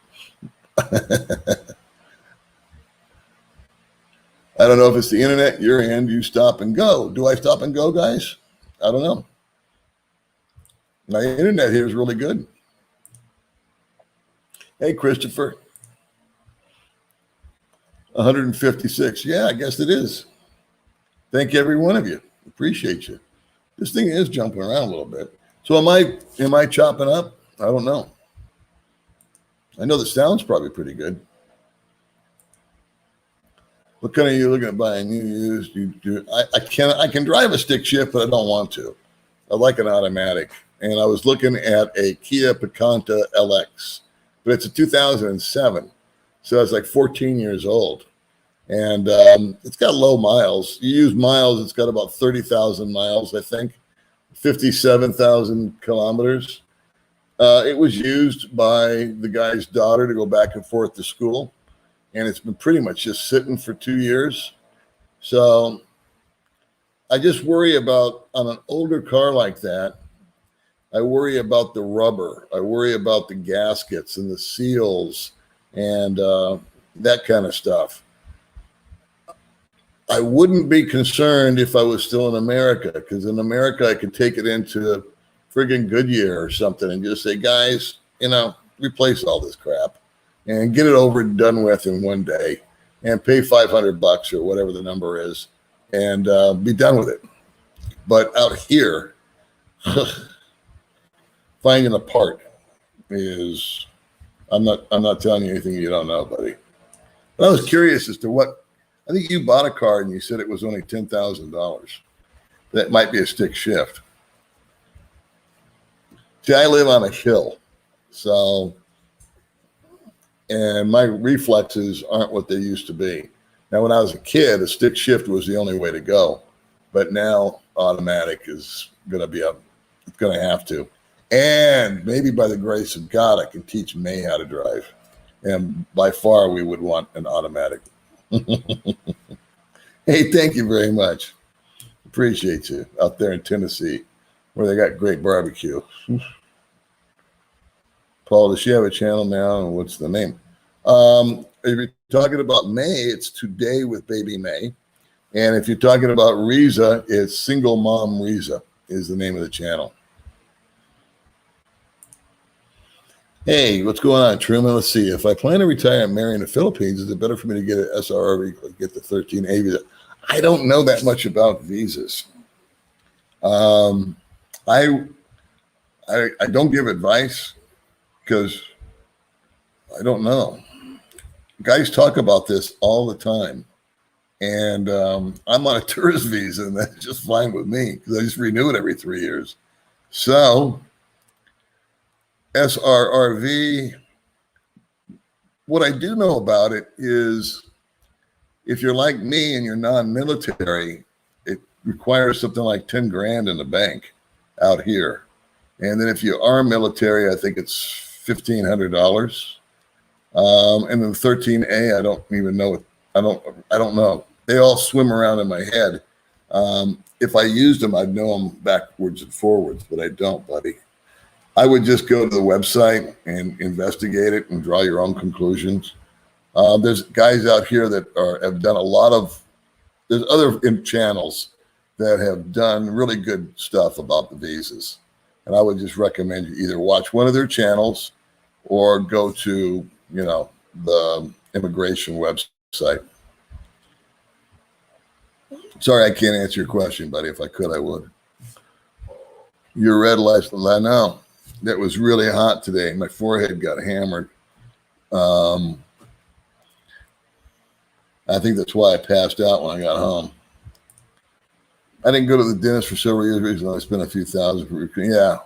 I don't know if it's the internet, your end, you stop and go. Do I stop and go, guys? I don't know. My internet here is really good. Hey, Christopher. 156. Yeah, I guess it is. Thank every one of you. Appreciate you. This thing is jumping around a little bit. So am I chopping up? I don't know. I know the sound's probably pretty good. What kind are you looking at buying? I can drive a stick shift, but I don't want to. I like an automatic. And I was looking at a Kia Picanto LX, but it's a 2007. So it's like 14 years old. And it's got low miles. You use miles, it's got about 30,000 miles, I think, 57,000 kilometers. It was used by the guy's daughter to go back and forth to school. And it's been pretty much just sitting for 2 years. So I just worry about, on an older car like that, I worry about the rubber. I worry about the gaskets and the seals and that kind of stuff. I wouldn't be concerned if I was still in America, because in America, I could take it into friggin' Goodyear or something and just say, guys, replace all this crap and get it over and done with in one day and pay $500 or whatever the number is and be done with it. But out here, finding a part is, I'm not telling you anything you don't know, buddy. But I was curious as to what, I think you bought a car and you said it was only $10,000. That might be a stick shift. See, I live on a hill, so, and my reflexes aren't what they used to be. Now, when I was a kid, a stick shift was the only way to go, but now automatic is going to have to. And maybe by the grace of God, I can teach May how to drive. And by far, we would want an automatic. Hey, thank you very much. Appreciate you out there in Tennessee, where they got great barbecue. Paul, does she have a channel now? And what's the name? If you're talking about May, it's Today with Baby May. And if you're talking about Riza, it's Single Mom Riza is the name of the channel. Hey, what's going on, Truman? Let's see. If I plan to retire and marry in the Philippines, is it better for me to get an SRRV, get the 13A visa? I don't know that much about visas. I don't give advice because I don't know. Guys talk about this all the time. And I'm on a tourist visa, and that's just fine with me because I just renew it every 3 years. So SRRV, what I do know about it is if you're like me and you're non-military, it requires something like 10 grand in the bank out here. And then if you are military, I think it's $1,500. And then 13A, I don't even know. I don't know. They all swim around in my head. If I used them, I'd know them backwards and forwards, but I don't, buddy. I would just go to the website and investigate it and draw your own conclusions. There's guys out here that have done a lot of, there's other channels that have done really good stuff about the visas. And I would just recommend you either watch one of their channels or go to, the immigration website. Sorry, I can't answer your question, buddy. If I could, I would. Your red lights, I know. That was really hot today. My forehead got hammered. I think that's why I passed out when I got home. I didn't go to the dentist for several years recently. I spent a few thousand for yeah.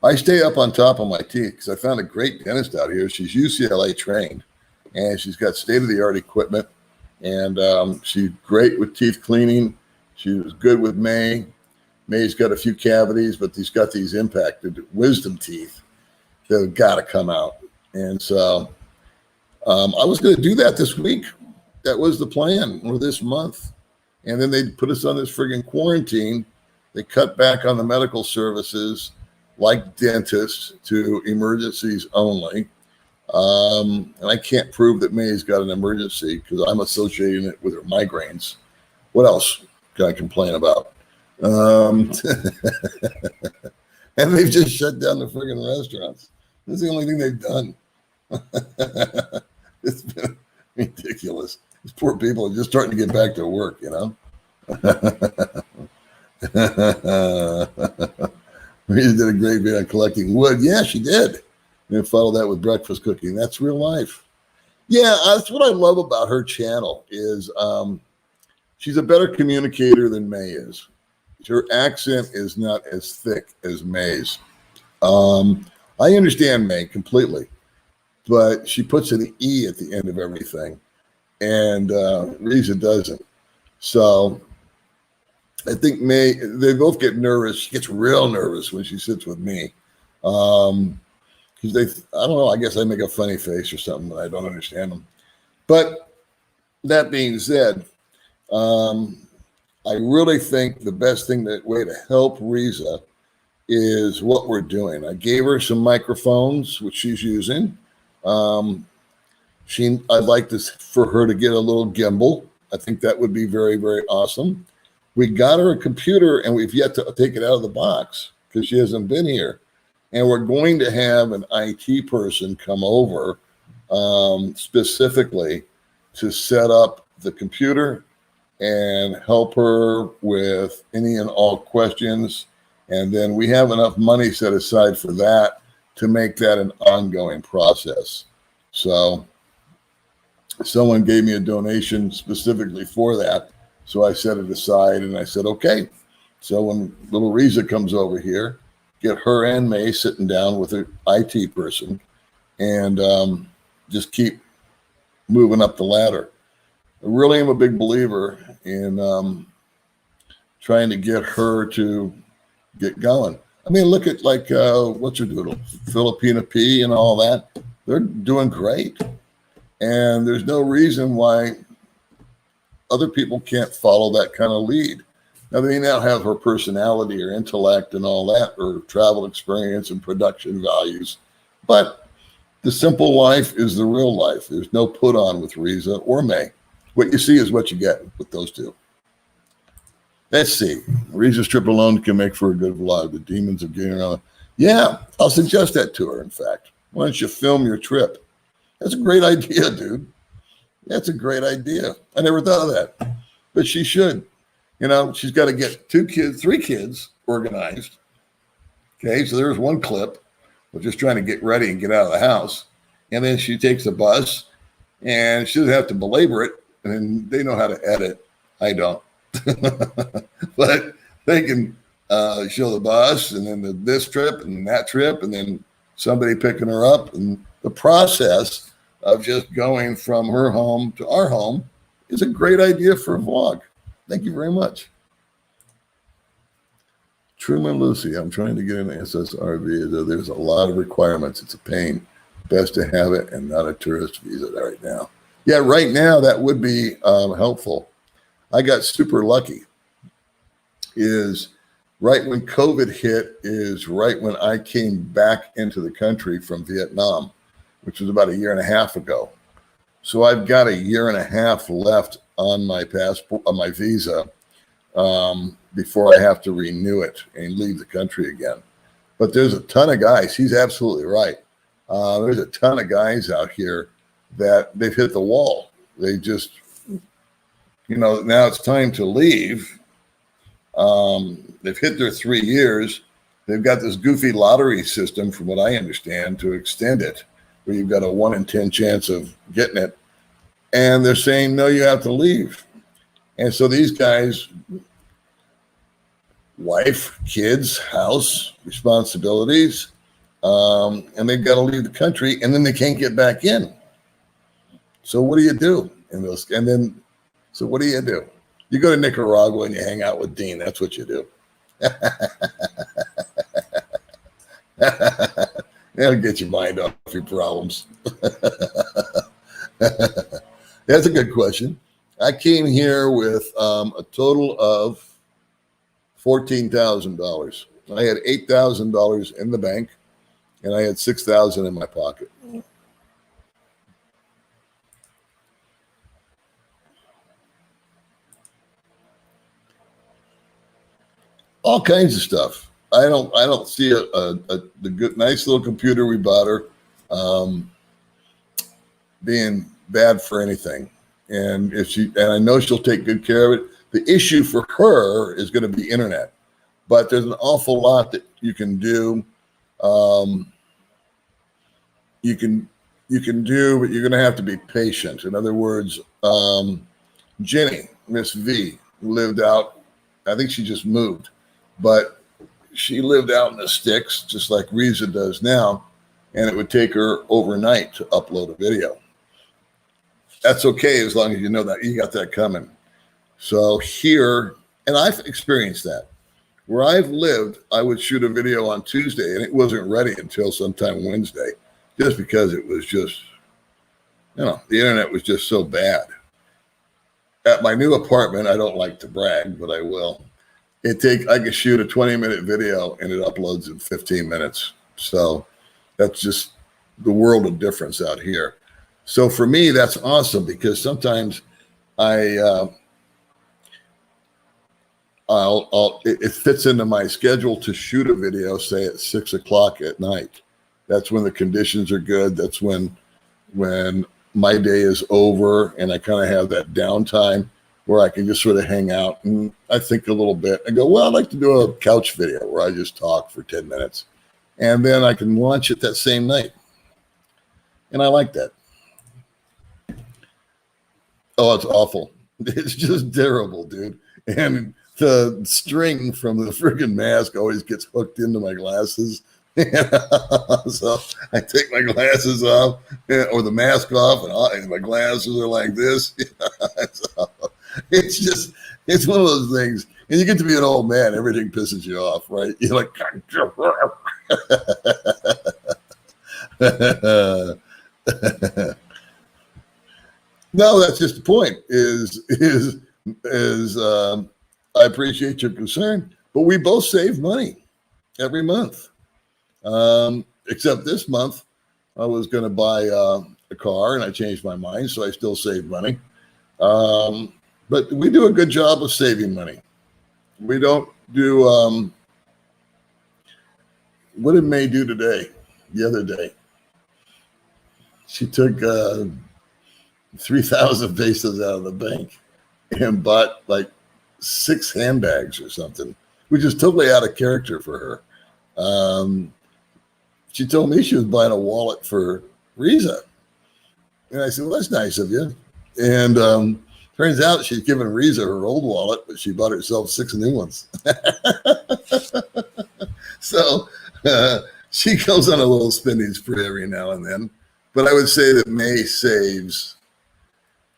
I stay up on top of my teeth because I found a great dentist out here. She's UCLA trained, and she's got state-of-the-art equipment, and she's great with teeth cleaning. She was good with May. May's got a few cavities, but he's got these impacted wisdom teeth that have got to come out. And so I was going to do that this week. That was the plan, or this month. And then they put us on this friggin' quarantine. They cut back on the medical services like dentists to emergencies only. And I can't prove that May's got an emergency because I'm associating it with her migraines. What else can I complain about? And they've just shut down the friggin' restaurants. This is the only thing they've done. It's been ridiculous. These poor people are just starting to get back to work, you know? Rita did a great bit on collecting wood. Yeah, she did. And follow that with breakfast cooking. That's real life. Yeah, that's what I love about her channel is she's a better communicator than May is. Her accent is not as thick as May's. I understand May completely, but she puts an E at the end of everything. And Risa doesn't. So I think May, they both get nervous. She gets real nervous when she sits with me. Because I don't know, I guess I make a funny face or something, but I don't understand them. But that being said, I really think the best way to help Risa is what we're doing. I gave her some microphones, which she's using. I'd like for her to get a little gimbal. I think that would be very, very awesome. We got her a computer, and we've yet to take it out of the box because she hasn't been here. And we're going to have an IT person come over specifically to set up the computer and help her with any and all questions. And then we have enough money set aside for that to make that an ongoing process. So someone gave me a donation specifically for that. So I set it aside and I said, okay. So when little Risa comes over here, get her and May sitting down with an IT person and just keep moving up the ladder. I really am a big believer in trying to get her to get going. I mean, look at like, what's her doodle? Filipina P and all that. They're doing great. And there's no reason why other people can't follow that kind of lead. Now, they may not have her personality or intellect and all that, or travel experience and production values, but the simple life is the real life. There's no put on with Risa or May. What you see is what you get with those two. Let's see. Risa's trip alone can make for a good vlog. The demons of getting around. Yeah, I'll suggest that to her, in fact. Why don't you film your trip? That's a great idea, dude. That's a great idea. I never thought of that, but she should. You know, she's got to get 3 kids organized. Okay, so there's one clip of just trying to get ready and get out of the house. And then she takes the bus, and she doesn't have to belabor it. And they know how to edit. I don't. But they can show the bus, and then this trip, and that trip, and then somebody picking her up. And the process of just going from her home to our home is a great idea for a vlog. Thank you very much. Truman Lucy, I'm trying to get an SRRV. There's a lot of requirements. It's a pain. Best to have it and not a tourist visa right now. Yeah, right now that would be helpful. I got super lucky. Is right when COVID hit is right when I came back into the country from Vietnam, which was about a year and a half ago. So I've got a year and a half left on my passport, on my visa, before I have to renew it and leave the country again. But there's a ton of guys. He's absolutely right. There's a ton of guys out here that they've hit the wall. They just, now it's time to leave. They've hit their 3 years. They've got this goofy lottery system, from what I understand, to extend it, where you've got a 1 in 10 chance of getting it. And they're saying, no, you have to leave. And so these guys, wife, kids, house, responsibilities, and they've got to leave the country, and then they can't get back in. So what do you do? So what do? You go to Nicaragua and you hang out with Dean. That's what you do. That'll get your mind off your problems. That's a good question. I came here with a total of $14,000. I had $8,000 in the bank, and I had $6,000 in my pocket. All kinds of stuff. I don't see the good, nice little computer we bought her being bad for anything. And I know she'll take good care of it. The issue for her is going to be internet, but there's an awful lot that you can do. You can do, but you're going to have to be patient. In other words, Jenny, Miss V, lived out. I think she just moved, but she lived out in the sticks, just like Riza does now, and it would take her overnight to upload a video. That's okay as long as you know that you got that coming. So here, and I've experienced that. Where I've lived, I would shoot a video on Tuesday, and it wasn't ready until sometime Wednesday, just because it was just, the internet was just so bad. At my new apartment, I don't like to brag, but I will. I could shoot a 20-minute video, and it uploads in 15 minutes. So that's just the world of difference out here. So for me, that's awesome, because sometimes it fits into my schedule to shoot a video, say at 6 o'clock at night. That's when the conditions are good. That's when my day is over and I kind of have that downtime where I can just sort of hang out and I think a little bit and go, well, I'd like to do a couch video where I just talk for 10 minutes. And then I can launch it that same night. And I like that. Oh, it's awful. It's just terrible, dude. And the string from the friggin' mask always gets hooked into my glasses. So I take my glasses off or the mask off and my glasses are like this. So it's one of those things. And you get to be an old man, everything pisses you off, right? You're like, no, that's just the point is I appreciate your concern, but we both save money every month. Except this month, I was going to buy a car and I changed my mind, so I still save money. But we do a good job of saving money. We don't do, what did May do today? The other day, she took 3,000 pesos out of the bank and bought like 6 handbags or something, which is totally out of character for her. She told me she was buying a wallet for Riza. And I said, well, that's nice of you. And turns out she's given Riza her old wallet, but she bought herself 6 new ones. So she goes on a little spending spree every now and then. But I would say that May saves,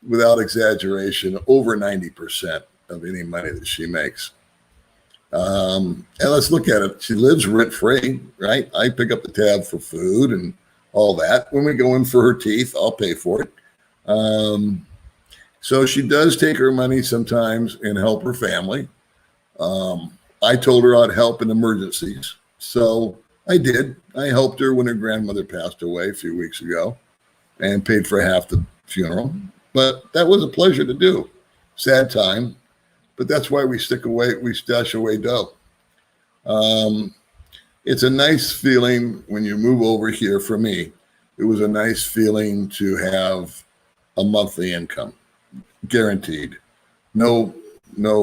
without exaggeration, over 90% of any money that she makes. And let's look at it. She lives rent-free, right? I pick up the tab for food and all that. When we go in for her teeth, I'll pay for it. So she does take her money sometimes and help her family. I told her I'd help in emergencies. So I did. I helped her when her grandmother passed away a few weeks ago and paid for half the funeral. But that was a pleasure to do. Sad time. But that's why we stash away dough. It's a nice feeling when you move over here. For me, it was a nice feeling to have a monthly income, guaranteed. No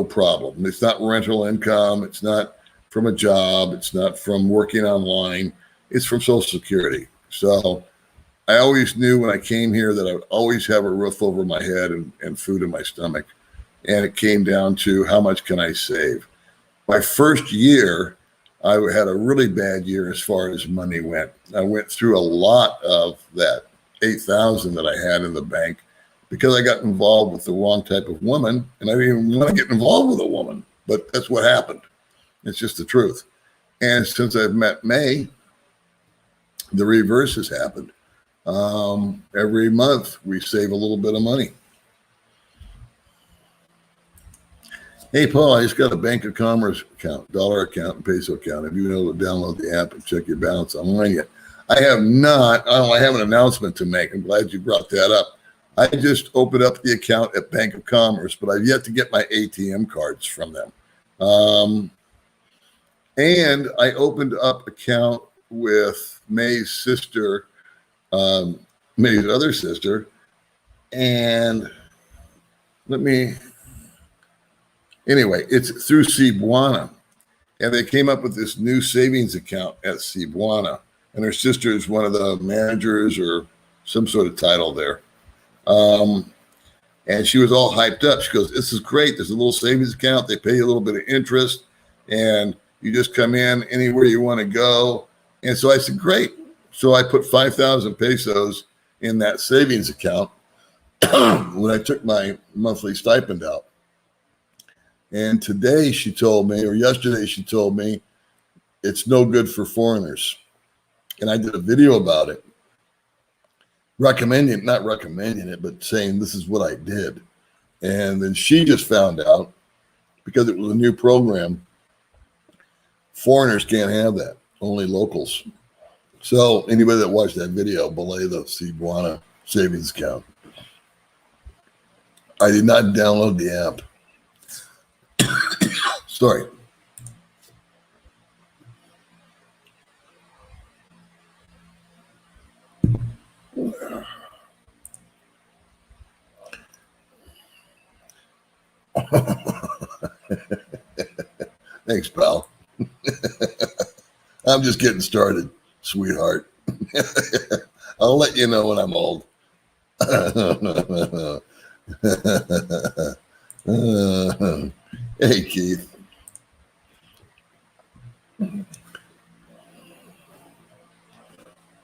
problem. It's not rental income. It's not from a job. It's not from working online. It's from Social Security. So I always knew when I came here that I would always have a roof over my head and food in my stomach. And it came down to how much can I save? My first year, I had a really bad year as far as money went. I went through a lot of that 8,000 that I had in the bank because I got involved with the wrong type of woman, and I didn't even want to get involved with a woman, but that's what happened. It's just the truth. And since I've met May, the reverse has happened. Every month we save a little bit of money. Hey, Paul, I just got a Bank of Commerce account, dollar account, and peso account. Have you been able to download the app and check your balance online yet? I have not. I have an announcement to make. I'm glad you brought that up. I just opened up the account at Bank of Commerce, but I've yet to get my ATM cards from them. And I opened up account with May's sister, May's other sister, and anyway, it's through Cebuana, and they came up with this new savings account at Cebuana, and her sister is one of the managers or some sort of title there. And she was all hyped up. She goes, "This is great. There's a little savings account. They pay you a little bit of interest, and you just come in anywhere you want to go." And so I said, "Great." So I put 5,000 pesos in that savings account when I took my monthly stipend out. And today she told me, or yesterday she told me, it's no good for foreigners. And I did a video about it, not recommending it, but saying this is what I did. And then she just found out, because it was a new program, foreigners can't have that, only locals. So anybody that watched that video, belay the Cebuana savings account. I did not download the app. Sorry. Thanks, pal. I'm just getting started, sweetheart. I'll let you know when I'm old. Hey, Keith.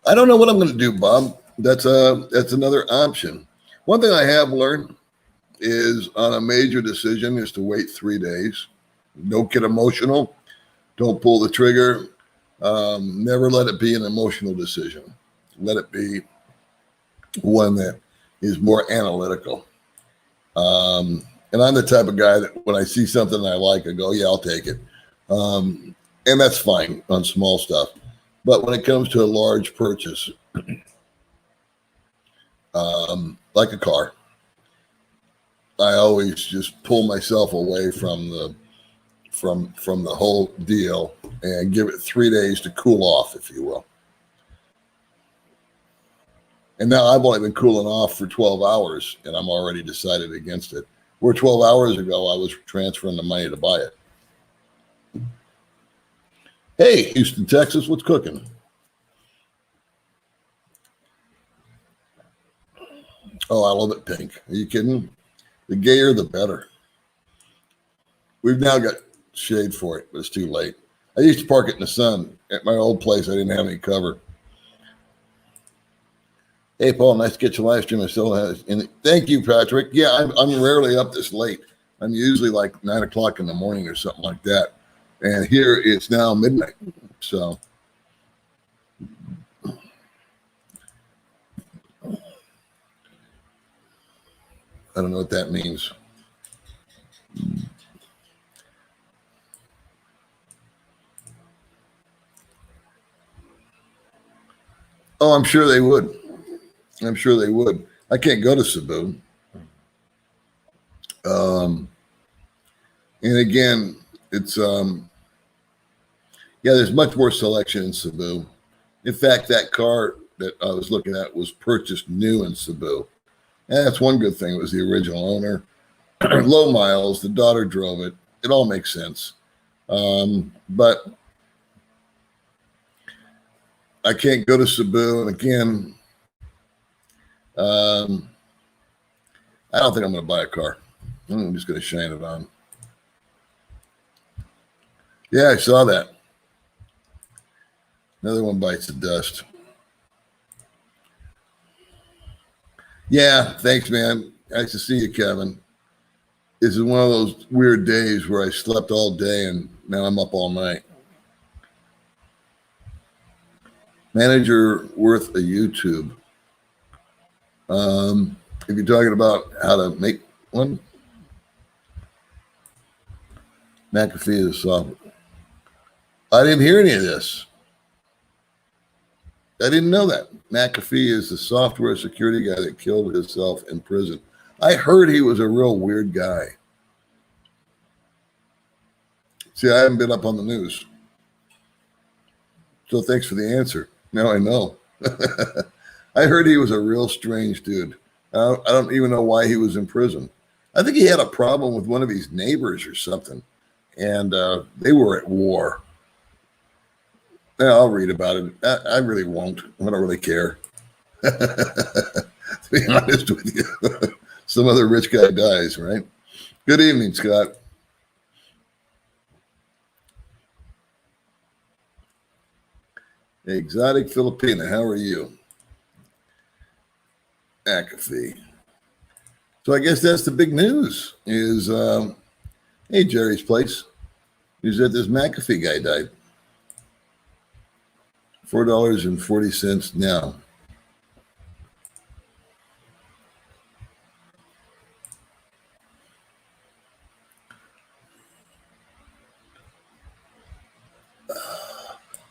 I don't know what I'm going to do, Bob. That's another option. One thing I have learned is on a major decision is to wait 3 days. Don't get emotional. Don't pull the trigger. Never let it be an emotional decision. Let it be one that is more analytical. And I'm the type of guy that when I see something I like, I go, yeah, I'll take it. And that's fine on small stuff. But when it comes to a large purchase, like a car, I always just pull myself away from the whole deal and give it 3 days to cool off, if you will. And now I've only been cooling off for 12 hours, and I'm already decided against it. Where 12 hours ago, I was transferring the money to buy it. Hey, Houston, Texas, what's cooking? Oh, I love it pink. Are you kidding? The gayer, the better. We've now got shade for it, but it's too late. I used to park it in the sun. At my old place, I didn't have any cover. Hey, Paul, nice to get your live stream. I still have it. Thank you, Patrick. Yeah, I'm rarely up this late. I'm usually like 9 o'clock in the morning or something like that. And here it's now midnight. So I don't know what that means. Oh, I'm sure they would. I'm sure they would. I can't go to Cebu. And again, it's there's much more selection in Cebu. In fact, that car that I was looking at was purchased new in Cebu. And that's one good thing. It was the original owner. Low miles. The daughter drove it. It all makes sense. But I can't go to Cebu. And again, Um, I don't think I'm going to buy a car. I'm just going to shine it on. Yeah, I saw that. Another one bites the dust. Yeah, thanks, man. Nice to see you, Kevin. This is one of those weird days where I slept all day and now I'm up all night. Manager worth a YouTube. If you're talking about how to make one, McAfee is software. I didn't hear any of this. I didn't know that. McAfee is the software security guy that killed himself in prison. I heard he was a real weird guy. See, I haven't been up on the news. So thanks for the answer. Now I know. I heard he was a real strange dude. I don't even know why he was in prison. I think he had a problem with one of his neighbors or something. And they were at war. Yeah, I'll read about it. I really won't. I don't really care. To be honest with you. Some other rich guy dies, right? Good evening, Scott. Exotic Filipina, how are you? McAfee. So I guess that's the big news is, hey, Jerry's place. Is that this McAfee guy died. $4.40 now.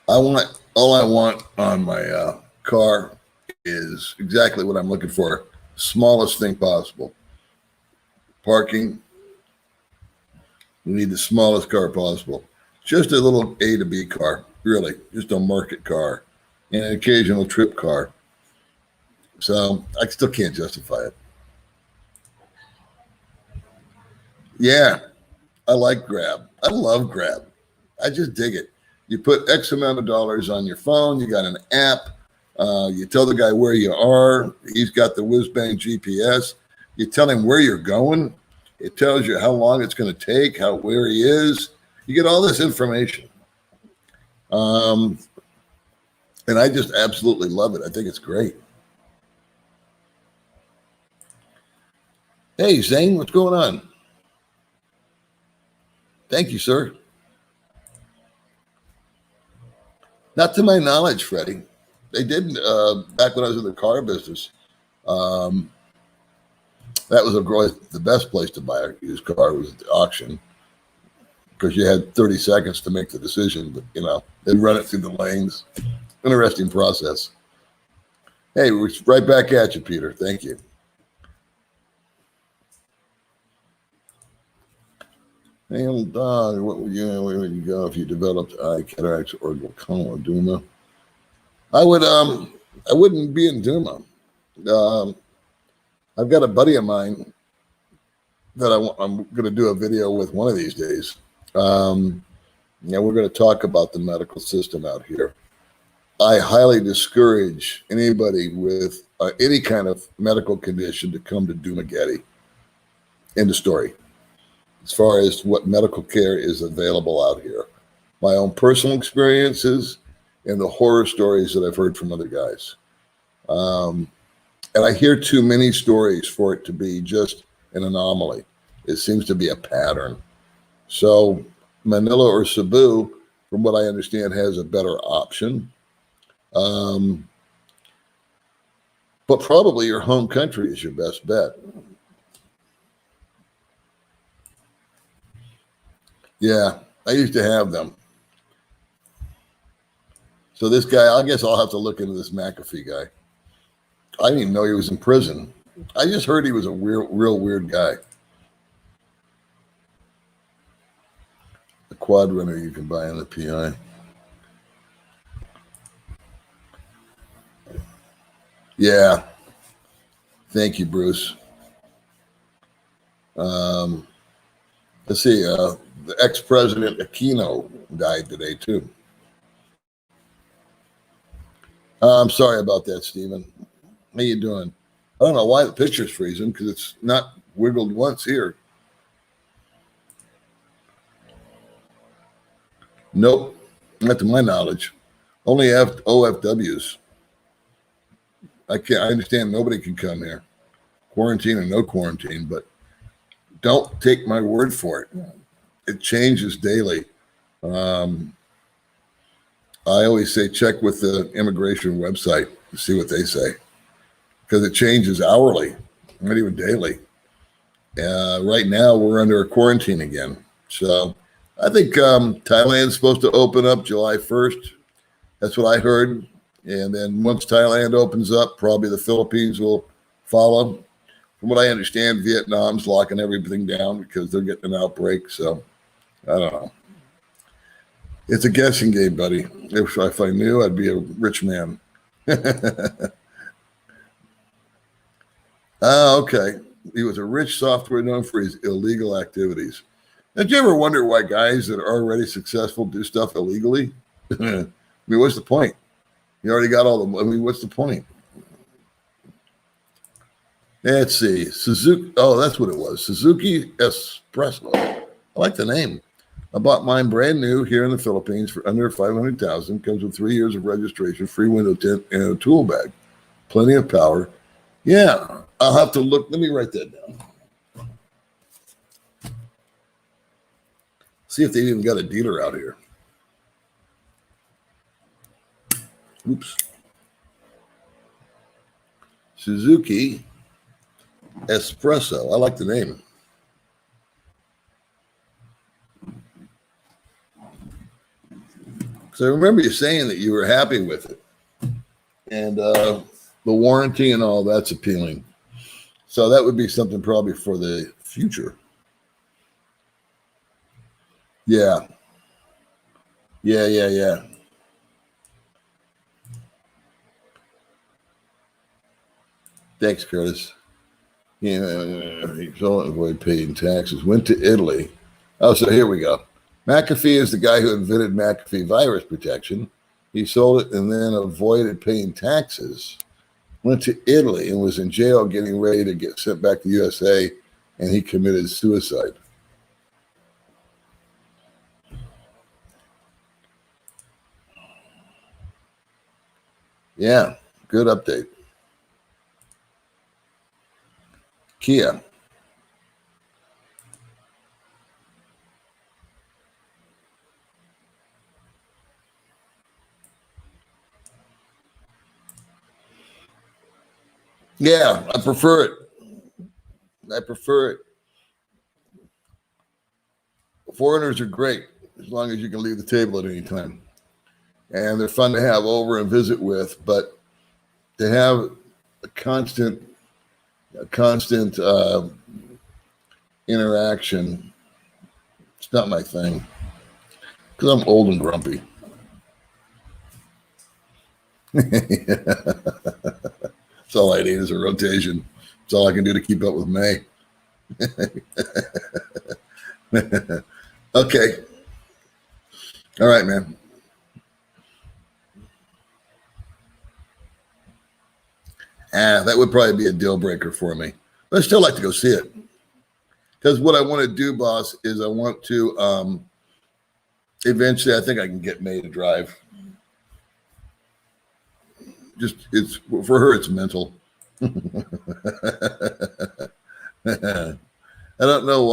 All I want on my car is exactly what I'm looking for. Smallest thing possible. Parking. We need the smallest car possible. Just a little A to B car, really. Just a market car and an occasional trip car. So I still can't justify it. Yeah, I like Grab. I love Grab. I just dig it. You put X amount of dollars on your phone. You got an app. You tell the guy where you are. He's got the whiz-bang GPS. You tell him where you're going. It tells you how long it's going to take, where he is. You get all this information. And I just absolutely love it. I think it's great. Hey, Zane, what's going on? Thank you, sir. Not to my knowledge, Freddie. They did back when I was in the car business. That was the best place to buy a used car was at the auction because you had 30 seconds to make the decision. But they'd run it through the lanes. Interesting process. Hey, we're right back at you, Peter. Thank you. And what would where would you go if you developed eye cataracts or glaucoma, Duma? I wouldn't be in Duma. I've got a buddy of mine that I'm going to do a video with one of these days. We're going to talk about the medical system out here. I highly discourage anybody with any kind of medical condition to come to Dumageddon. End of story. As far as what medical care is available out here, my own personal experiences and the horror stories that I've heard from other guys. And I hear too many stories for it to be just an anomaly. It seems to be a pattern. So Manila or Cebu, from what I understand, has a better option. But probably your home country is your best bet. Yeah, I used to have them. So this guy, I guess I'll have to look into this McAfee guy. I didn't even know he was in prison. I just heard he was a real weird guy. The quad runner you can buy on the PI. Yeah. Thank you, Bruce. Let's see. The ex-president Aquino died today, too. I'm sorry about that, Stephen. How you doing? I don't know why the picture's freezing because it's not wiggled once here. Nope, not to my knowledge. Only OFWs. I understand nobody can come here. Quarantine or no quarantine, but don't take my word for it. It changes daily. I always say check with the immigration website to see what they say because it changes hourly, not even daily. Right now, we're under a quarantine again. So I think Thailand's supposed to open up July 1st. That's what I heard. And then once Thailand opens up, probably the Philippines will follow. From what I understand, Vietnam's locking everything down because they're getting an outbreak. So I don't know. It's a guessing game, buddy. If I knew, I'd be a rich man. Okay. He was a rich software known for his illegal activities. Did you ever wonder why guys that are already successful do stuff illegally? I mean, what's the point? You already got all the. I mean, what's the point? Let's see. Suzuki. Oh, that's what it was. Suzuki Espresso. I like the name. I bought mine brand new here in the Philippines for under $500,000. Comes with 3 years of registration, free window tint, and a tool bag. Plenty of power. Yeah, I'll have to look. Let me write that down. See if they even got a dealer out here. Oops. Suzuki Espresso. I like the name. So I remember you saying that you were happy with it. And the warranty and all that's appealing. So that would be something probably for the future. Yeah. Yeah. Thanks, Curtis. Yeah, he told avoid paying taxes. Went to Italy. Oh, so here we go. McAfee is the guy who invented McAfee virus protection. He sold it and then avoided paying taxes. Went to Italy and was in jail getting ready to get sent back to USA, and he committed suicide. Yeah, good update. Kia. Yeah, I prefer it. Foreigners are great as long as you can leave the table at any time. And they're fun to have over and visit with, but to have a constant interaction, it's not my thing because I'm old and grumpy. That's all I need is a rotation. That's all I can do to keep up with May. Okay. All right, man. That would probably be a deal breaker for me. But I'd still like to go see it. Because what I want to do, boss, is I want to eventually, I think I can get May to drive. Just it's for her, it's mental. I don't know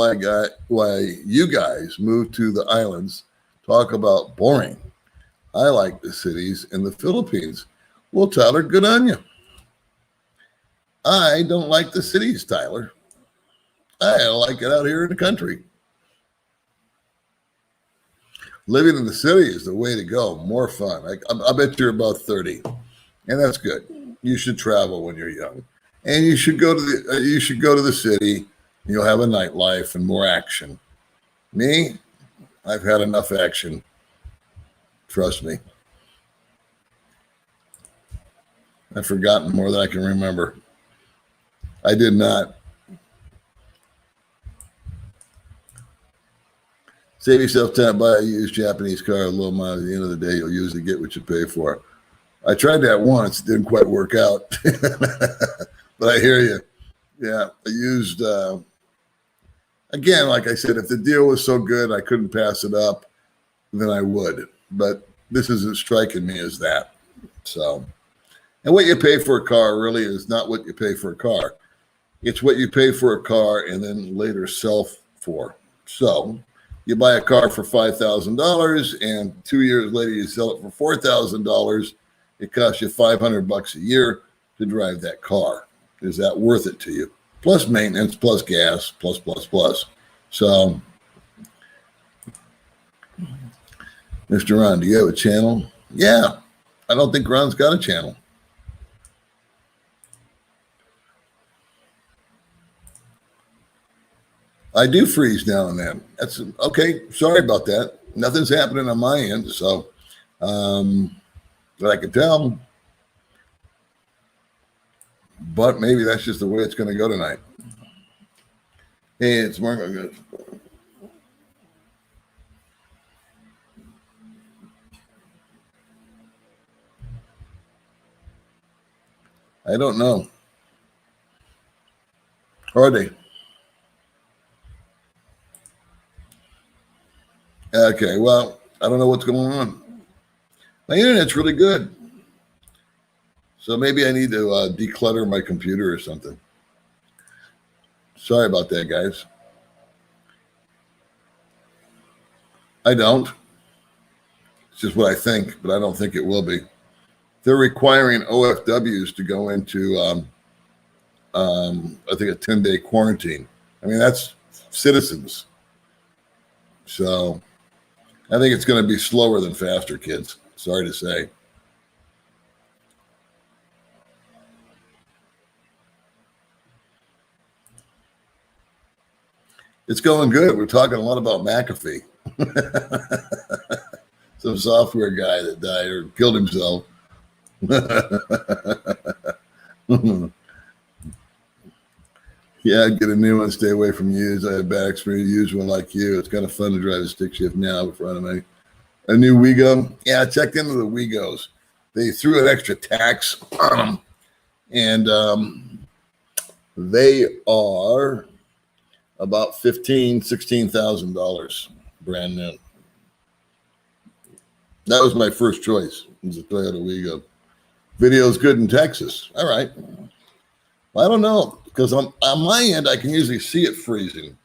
why you guys moved to the islands. Talk about boring. I like the cities in the Philippines. Well, Tyler, good on you. I don't like the cities, Tyler. I like it out here in the country. Living in the city is the way to go. More fun. I bet you're about 30, and that's good. You should travel when you're young, and you should go to the city. You'll have a nightlife and more action. Me, I've had enough action. Trust me. I've forgotten more than I can remember. I did not. Save yourself time, buy a used Japanese car, a low mile. At the end of the day, you'll usually get what you pay for. I tried that once. It didn't quite work out. But But I hear you. Yeah, I used again, like I said, if the deal was so good I couldn't pass it up, then I would. But this isn't striking me as that. So, and what you pay for a car really is not what you pay for a car. It's what you pay for a car and then later sell for. So, you buy a car for $5,000 and 2 years later you sell it for $4,000. It costs you $500 a year to drive that car. Is that worth it to you? Plus maintenance, plus gas, plus, plus, plus. So, Mr. Ron, do you have a channel? Yeah. I don't think Ron's got a channel. I do freeze now and then. That's okay. Sorry about that. Nothing's happening on my end. So, that I can tell. But maybe that's just the way it's going to go tonight. Hey, it's Mark. I don't know. Are they? Okay, well, I don't know what's going on. My internet's really good. So maybe I need to declutter my computer or something. Sorry about that, guys. I don't. It's just what I think, but I don't think it will be. They're requiring OFWs to go into, I think, a 10-day quarantine. I mean, that's citizens. So I think it's going to be slower than faster, kids. Sorry to say. It's going good. We're talking a lot about McAfee. Some software guy that died or killed himself. Yeah, get a new one. Stay away from used. I had a bad experience. Use one like you. It's kind of fun to drive a stick shift now in front of me. A new Wego. Yeah, I checked into the Wegos. They threw an extra tax on them, and they are about $16,000 brand new. That was my first choice. It was a Toyota Wego. Video's good in Texas. All right. Well, I don't know, because on my end, I can usually see it freezing,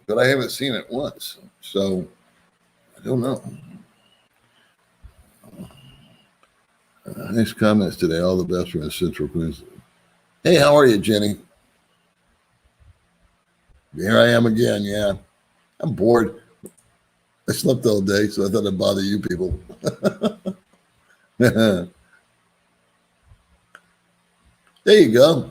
but I haven't seen it once. So I don't know. Nice comments today. All the best from Central Queensland. Hey, how are you, Jenny? Here I am again. Yeah, I'm bored. I slept all day, so I thought I'd bother you people. There you go.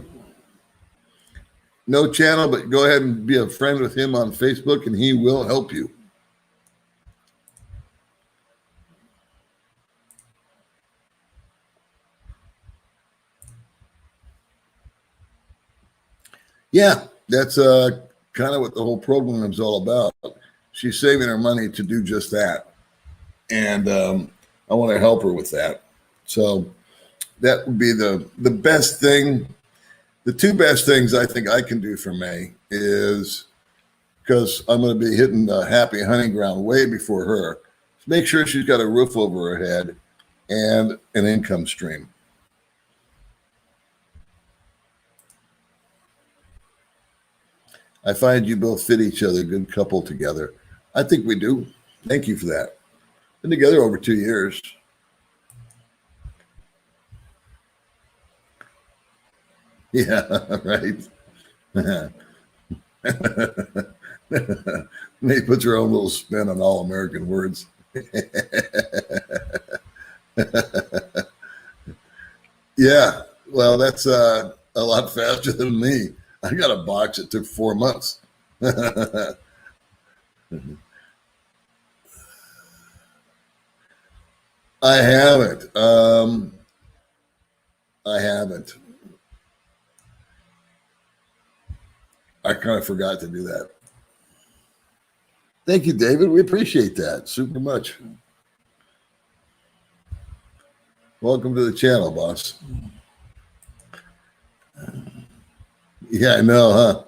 No channel, but go ahead and be a friend with him on Facebook, and he will help you. Yeah, that's kind of what the whole program is all about. She's saving her money to do just that. And I want to help her with that. So that would be the best thing. The two best things I think I can do for May is, because I'm going to be hitting the happy hunting ground way before her, make sure she's got a roof over her head and an income stream. I find you both fit each other, good couple together. I think we do. Thank you for that. Been together over 2 years. Yeah, right. May puts her own little spin on all American words. Yeah, well, that's a lot faster than me. I got a box that took 4 months. I haven't. I haven't. I kind of forgot to do that. Thank you, David. We appreciate that super much. Welcome to the channel, boss. Yeah, I know, huh?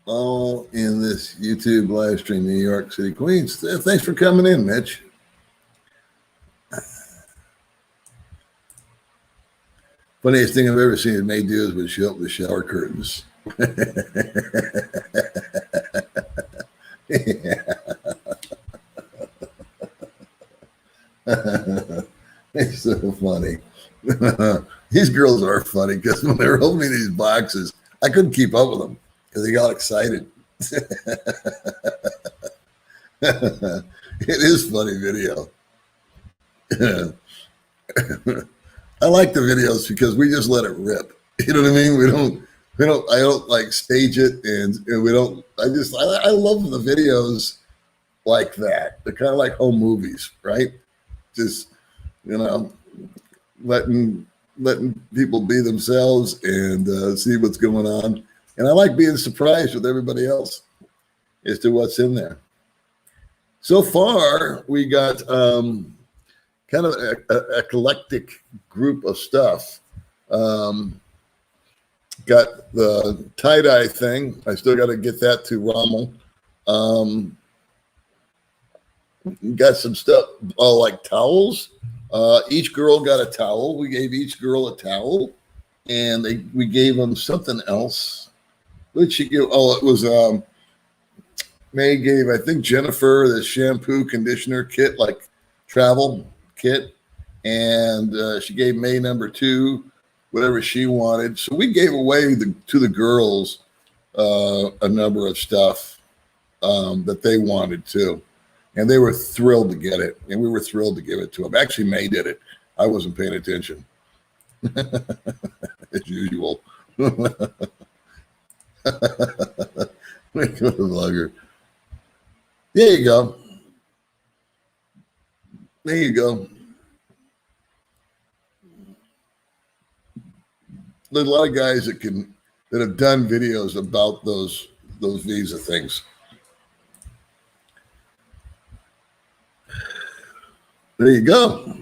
All in this YouTube live stream, New York City, Queens. Thanks for coming in, Mitch. Funniest thing I've ever seen a maid do is when she opened the shower curtains. It's so funny. These girls are funny because when they were opening these boxes, I couldn't keep up with them because they got excited. It is funny video. I like the videos because we just let it rip. You know what I mean? I don't like stage it and we don't, I love the videos like that. They're kind of like home movies, right? Just, you know, letting people be themselves and see what's going on. And I like being surprised with everybody else as to what's in there. So far, we got kind of a eclectic group of stuff. Got the tie-dye thing. I still got to get that to Rommel. Got some stuff like towels. Each girl got a towel. We gave each girl a towel, and we gave them something else. What did she give? Oh, it was May gave, I think, Jennifer the shampoo conditioner kit, like travel kit, and she gave May number 2 whatever she wanted. So we gave away to the girls a number of stuff that they wanted too. And they were thrilled to get it. And we were thrilled to give it to them. Actually, May did it. I wasn't paying attention. As usual. Vlogger. There you go. There you go. There's a lot of guys that have done videos about those visa things. There you go.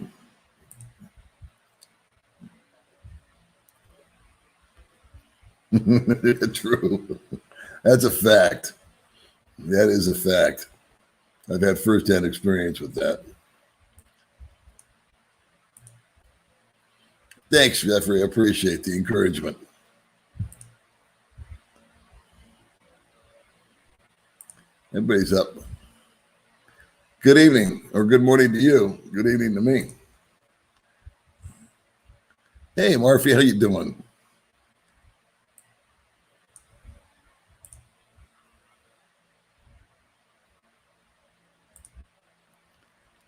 True. That's a fact. That is a fact. I've had firsthand experience with that. Thanks, Jeffrey. I appreciate the encouragement. Everybody's up. Good evening or good morning to you. Good evening to me. Hey, Murphy, how you doing?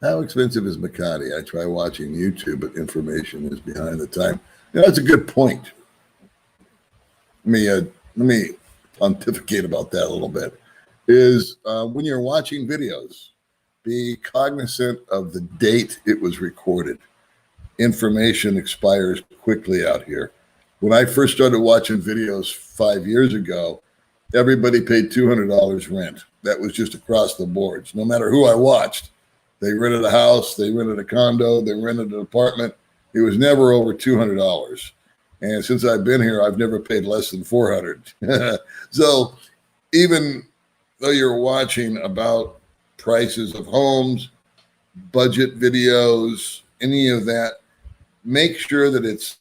How expensive is McAfee? I try watching YouTube, but information is behind the time. You know, that's a good point. Let me pontificate about that a little bit. Is when you're watching videos, be cognizant of the date it was recorded. Information expires quickly out here. When I first started watching videos 5 years ago, everybody paid $200 rent. That was just across the boards. No matter who I watched, they rented a house, they rented a condo, they rented an apartment. It was never over $200. And since I've been here, I've never paid less than $400. So even though you're watching about prices of homes, budget videos, any of that, make sure that it's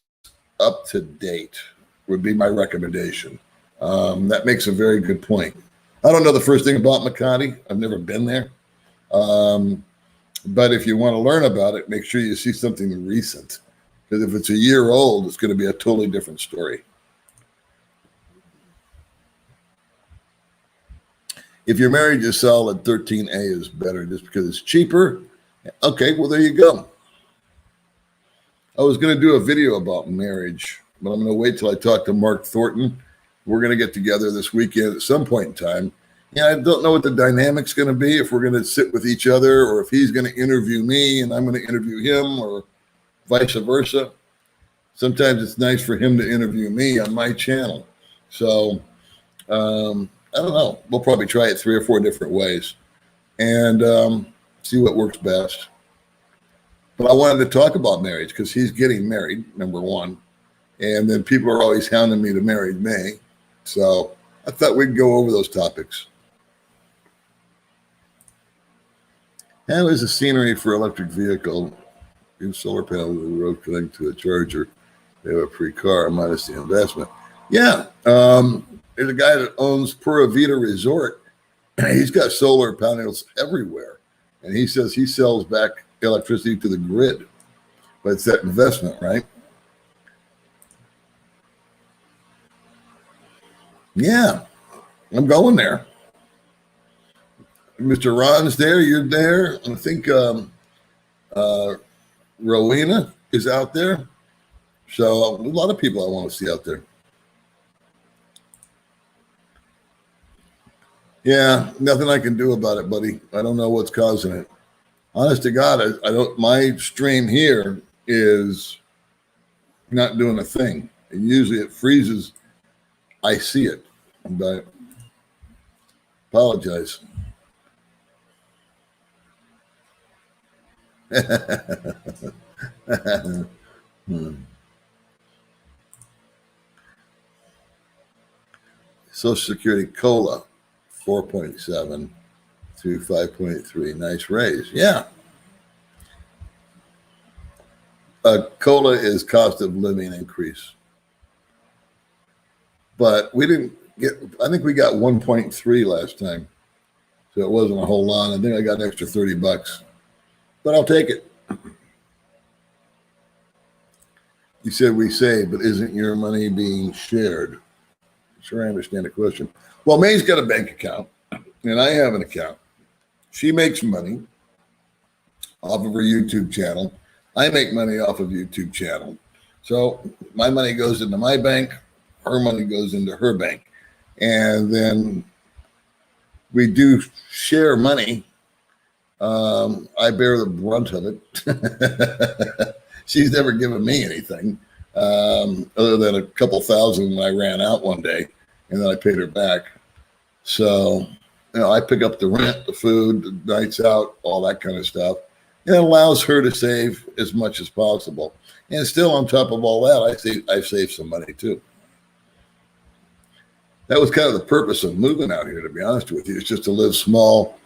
up to date would be my recommendation. That makes a very good point. I don't know the first thing about McAfee. I've never been there. But if you want to learn about it, make sure you see something recent. Because if it's a year old, it's going to be a totally different story. If your marriage is solid, 13A is better just because it's cheaper. Okay, well, there you go. I was going to do a video about marriage, but I'm going to wait till I talk to Mark Thornton. We're going to get together this weekend at some point in time. Yeah, I don't know what the dynamic's going to be, if we're going to sit with each other or if he's going to interview me and I'm going to interview him or vice versa. Sometimes it's nice for him to interview me on my channel. So I don't know. We'll probably try it 3 or 4 different ways and see what works best. But I wanted to talk about marriage because he's getting married, number one. And then people are always hounding me to marry me. So I thought we'd go over those topics. How is the scenery for electric vehicle? Use solar panels on the road connected to a charger. They have a free car minus the investment. Yeah. There's a guy that owns Pura Vida Resort. He's got solar panels everywhere. And he says he sells back electricity to the grid. But it's that investment, right? Yeah. I'm going there. Mr. Ron's there. You're there. I think Rowena is out there. So a lot of people I want to see out there. Yeah, nothing I can do about it, buddy. I don't know what's causing it. Honest to God, I don't. My stream here is not doing a thing. And usually it freezes. I see it, but apologize. Social Security COLA 4.7 to 5.3. Nice raise. Yeah. COLA is cost of living increase. But we didn't get, I think we got 1.3 last time. So it wasn't a whole lot. I think I got an extra $30. But I'll take it. You said we save, but isn't your money being shared? Sure, I understand the question. Well, May's got a bank account, and I have an account. She makes money off of her YouTube channel. I make money off of YouTube channel. So my money goes into my bank. Her money goes into her bank. And then we do share money. I bear the brunt of it. She's never given me anything other than a couple thousand when I ran out one day, and then I paid her back. So, I pick up the rent, the food, the nights out, all that kind of stuff. And it allows her to save as much as possible. And still on top of all that, I save some money too. That was kind of the purpose of moving out here, to be honest with you. It's just to live small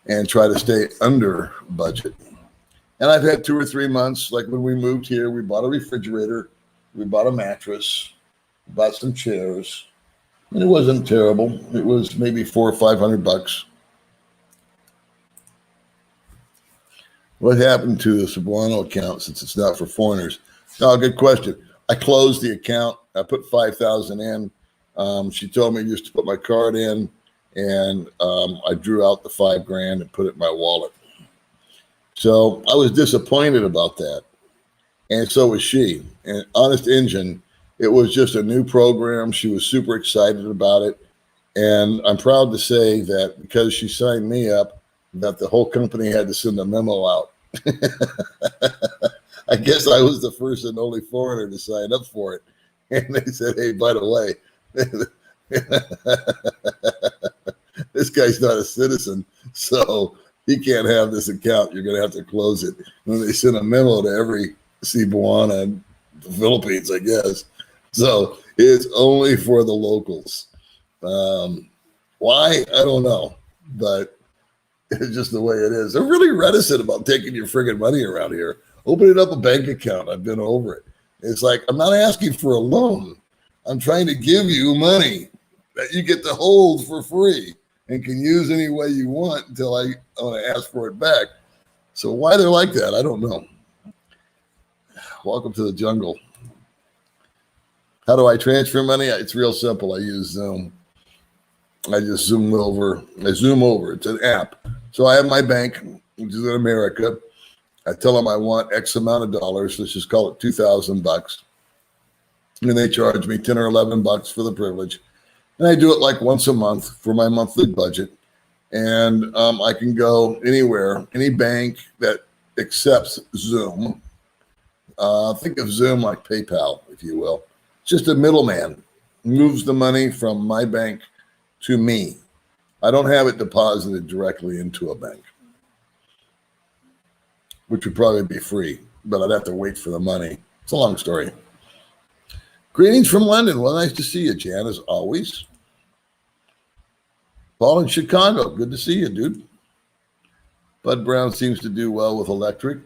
and try to stay under budget. And I've had 2 or 3 months, like when we moved here, we bought a refrigerator, we bought a mattress, bought some chairs, and it wasn't terrible. It was maybe $400 or $500. What happened to the Cebuano account since it's not for foreigners? Oh, good question. I closed the account. I put $5,000 in. She told me just to put my card in, and I drew out the $5,000 and put it in my wallet. So I was disappointed about that. And so was she. And Honest Engine, it was just a new program. She was super excited about it. And I'm proud to say that because she signed me up, that the whole company had to send a memo out. I guess I was the first and only foreigner to sign up for it. And they said, hey, by the way, this guy's not a citizen, so he can't have this account. You're going to have to close it. And they sent a memo to every Cebuana in the Philippines, I guess. So it's only for the locals. Why? I don't know. But it's just the way it is. They're really reticent about taking your friggin' money around here. Opening up a bank account. I've been over it. It's like, I'm not asking for a loan. I'm trying to give you money that you get to hold for free and can use any way you want until I want to ask for it back. So why they're like that, I don't know. Welcome to the jungle. How do I transfer money? It's real simple. I use Zoom. I just zoom over. It's an app. So I have my bank, which is in America. I tell them I want X amount of dollars. Let's just call it $2,000. And they charge me 10 or 11 bucks for the privilege. And I do it like once a month for my monthly budget. And I can go anywhere, any bank that accepts Zoom. Think of Zoom like PayPal, if you will. Just a middleman moves the money from my bank to me. I don't have it deposited directly into a bank. which would probably be free, but I'd have to wait for the money. It's a long story. Greetings from London. Well, nice to see you, Jan, as always. Paul in Chicago. Good to see you, dude. Bud Brown seems to do well with electric.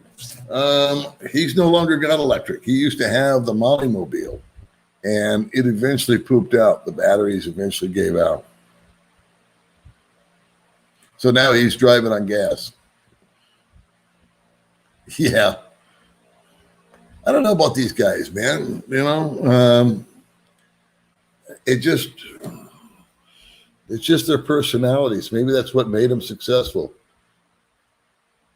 He's no longer got electric. He used to have the Mollymobile, and it eventually pooped out. The batteries eventually gave out. So now he's driving on gas. Yeah. I don't know about these guys, man. You know, it's just their personalities. Maybe that's what made them successful.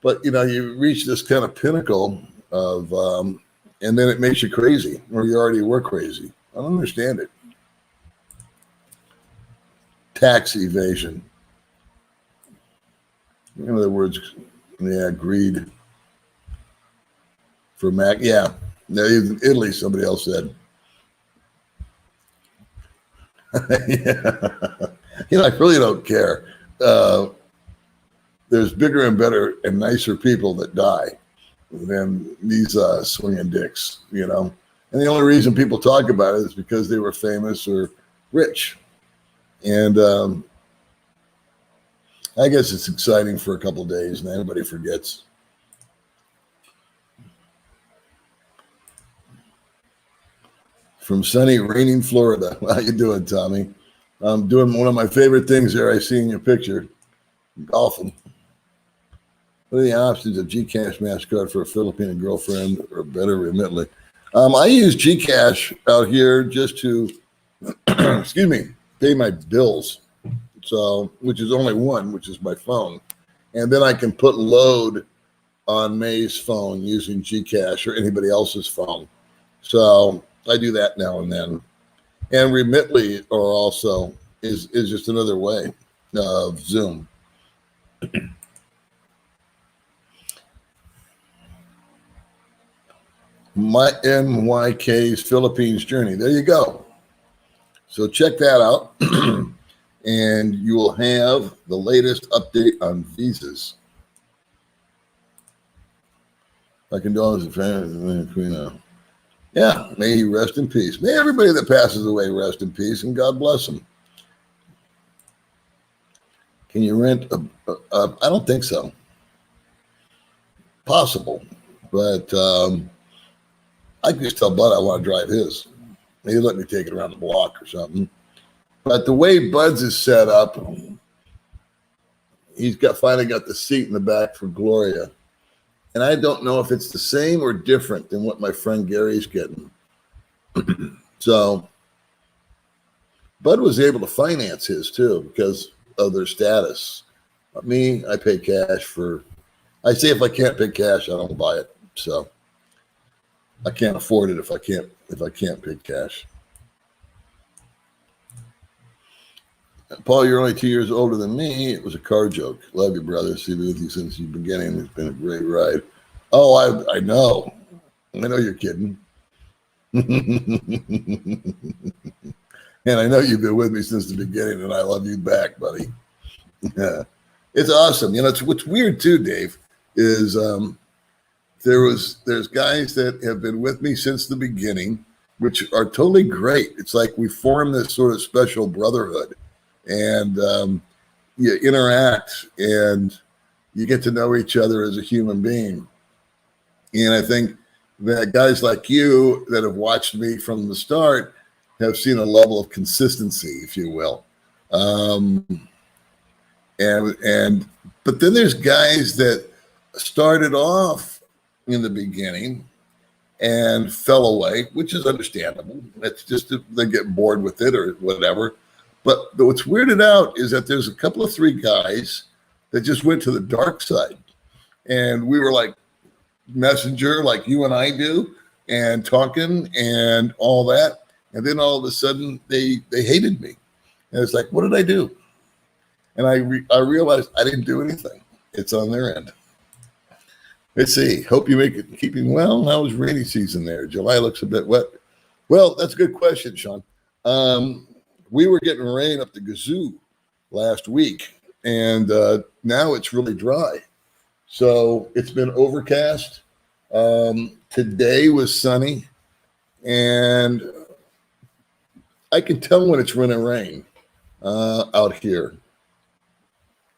But, you know, you reach this kind of pinnacle of, and then it makes you crazy, or you already were crazy. I don't understand it. Tax evasion. In other words, yeah, greed. For Mac, yeah. In Italy, somebody else said. Yeah. You know, I really don't care. There's bigger and better and nicer people that die than these swinging dicks, you know. And the only reason people talk about it is because they were famous or rich. And I guess it's exciting for a couple of days, and everybody forgets. From sunny, raining Florida. How you doing, Tommy? I'm doing one of my favorite things there. I see in your picture, golfing. What are the options of Gcash MasterCard for a Filipino girlfriend or better remotely? I use Gcash out here just to, excuse me, pay my bills. So, which is only one, which is my phone. And then I can put load on May's phone using Gcash or anybody else's phone. So I do that now and then. And Remitly or also is just another way of Zoom. My MYK's Philippines journey. There you go. So check that out. And you will have the latest update on visas. I condole his family. Yeah, may he rest in peace. May everybody that passes away rest in peace, and God bless them. Can you rent I don't think so. Possible, but I can just tell Bud I want to drive his. He'll let me take it around the block or something. But the way Bud's is set up, he's finally got the seat in the back for Gloria. And I don't know if it's the same or different than what my friend Gary's getting. So Bud was able to finance his too because of their status. Me, I pay cash for, I say if I can't pay cash, I don't buy it. So I can't afford it if I can't pay cash. Paul, you're only 2 years older than me. It was a car joke. Love you, brother. See you with you since the beginning. It's been a great ride. Oh, I know. I know you're kidding. And I know you've been with me since the beginning, and I love you back, buddy. Yeah. It's awesome. You know, what's weird too, Dave, is there's guys that have been with me since the beginning, which are totally great. It's like we form this sort of special brotherhood. And you interact and you get to know each other as a human being. And I think that guys like you that have watched me from the start have seen a level of consistency, if you will. But then there's guys that started off in the beginning and fell away, which is understandable. It's just they get bored with it or whatever. But what's weirded out is that there's a couple of 3 guys that just went to the dark side. And we were like messenger, like you and I do, and talking and all that. And then all of a sudden they hated me. And it's like, what did I do? And I realized I didn't do anything. It's on their end. Let's see. Hope you make it keeping well. How was rainy season there? July looks a bit wet. Well, that's a good question, Sean. We were getting rain up the gazoo last week, and now it's really dry. So it's been overcast. Today was sunny, and I can tell when it's going to rain out here.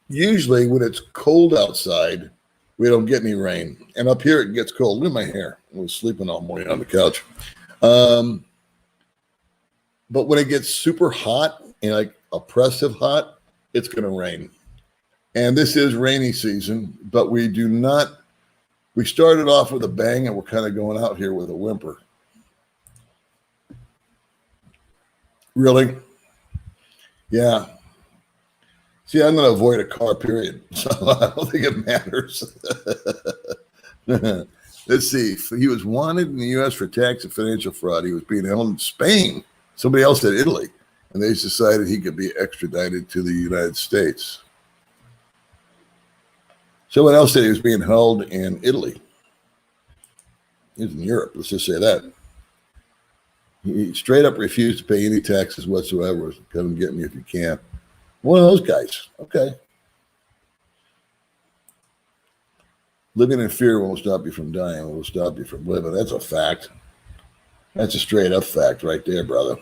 Usually when it's cold outside, we don't get any rain. And up here it gets cold. Look at my hair. I was sleeping all morning on the couch. But when it gets super hot and like oppressive hot, it's going to rain. And this is rainy season, but we started off with a bang and we're kind of going out here with a whimper. Really? Yeah. See, I'm going to avoid a car, period. So I don't think it matters. Let's see. He was wanted in the U.S. for tax and financial fraud. He was being held in Spain. Somebody else said Italy. And they decided he could be extradited to the United States. Someone else said he was being held in Italy. He was in Europe. Let's just say that. He straight up refused to pay any taxes whatsoever. Come get me if you can. One of those guys. Okay. Living in fear won't stop you from dying. It will stop you from living. That's a fact. That's a straight up fact right there, brother.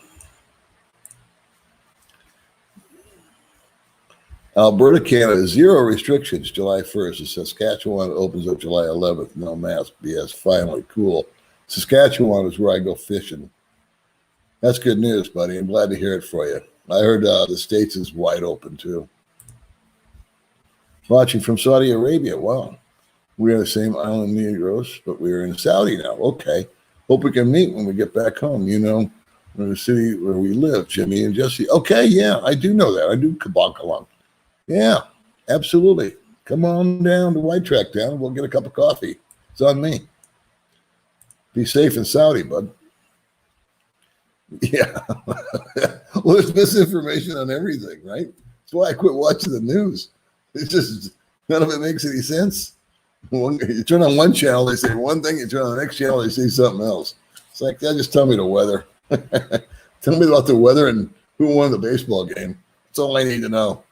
Alberta, Canada, 0 restrictions July 1st. Saskatchewan opens up July 11th. No mask. BS. Finally. Cool. Saskatchewan is where I go fishing. That's good news, buddy. I'm glad to hear it for you. I heard the States is wide open, too. Watching from Saudi Arabia. Wow. We are the same island, Negros, but we are in Saudi now. Okay. Hope we can meet when we get back home. You know, in the city where we live, Jimmy and Jesse. Okay, yeah, I do know that. I do kabak along. Yeah, absolutely. Come on down to White Track Town. We'll get a cup of coffee. It's on me. Be safe in Saudi, bud. Yeah. Well, there's misinformation on everything, right? That's why I quit watching the news. It's just, none of it makes any sense. You turn on one channel, they say one thing. You turn on the next channel, they say something else. It's like, yeah, just tell me the weather. Tell me about the weather and who won the baseball game. That's all I need to know.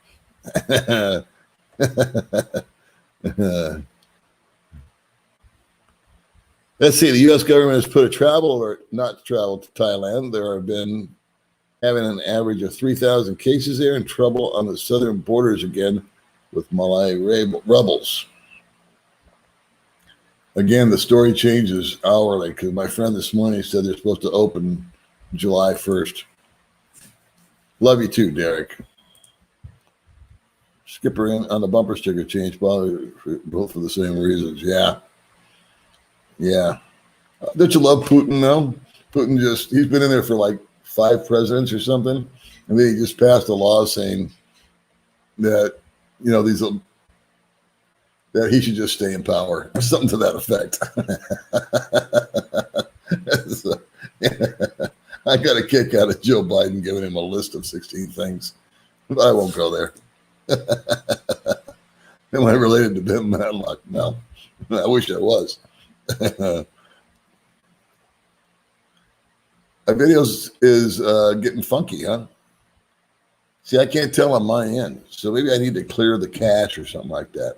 Let's see. The U.S. government has put a travel alert not to travel to Thailand. There have been having an average of 3,000 cases there and trouble on the southern borders again with Malay rebels. Again, the story changes hourly because my friend this morning said they're supposed to open July 1st. Love you too, Derek. Skipper in on the bumper sticker change, probably both for the same reasons. Yeah. Yeah. Don't you love Putin, though? Putin he's been in there for like 5 presidents or something. And then he just passed a law saying that, you know, that he should just stay in power, or something to that effect. So, I got a kick out of Joe Biden giving him a list of 16 things, but I won't go there. Am I related to Ben Matlock? No, I wish I was. My videos is getting funky, huh? See, I can't tell on my end, so maybe I need to clear the cache or something like that.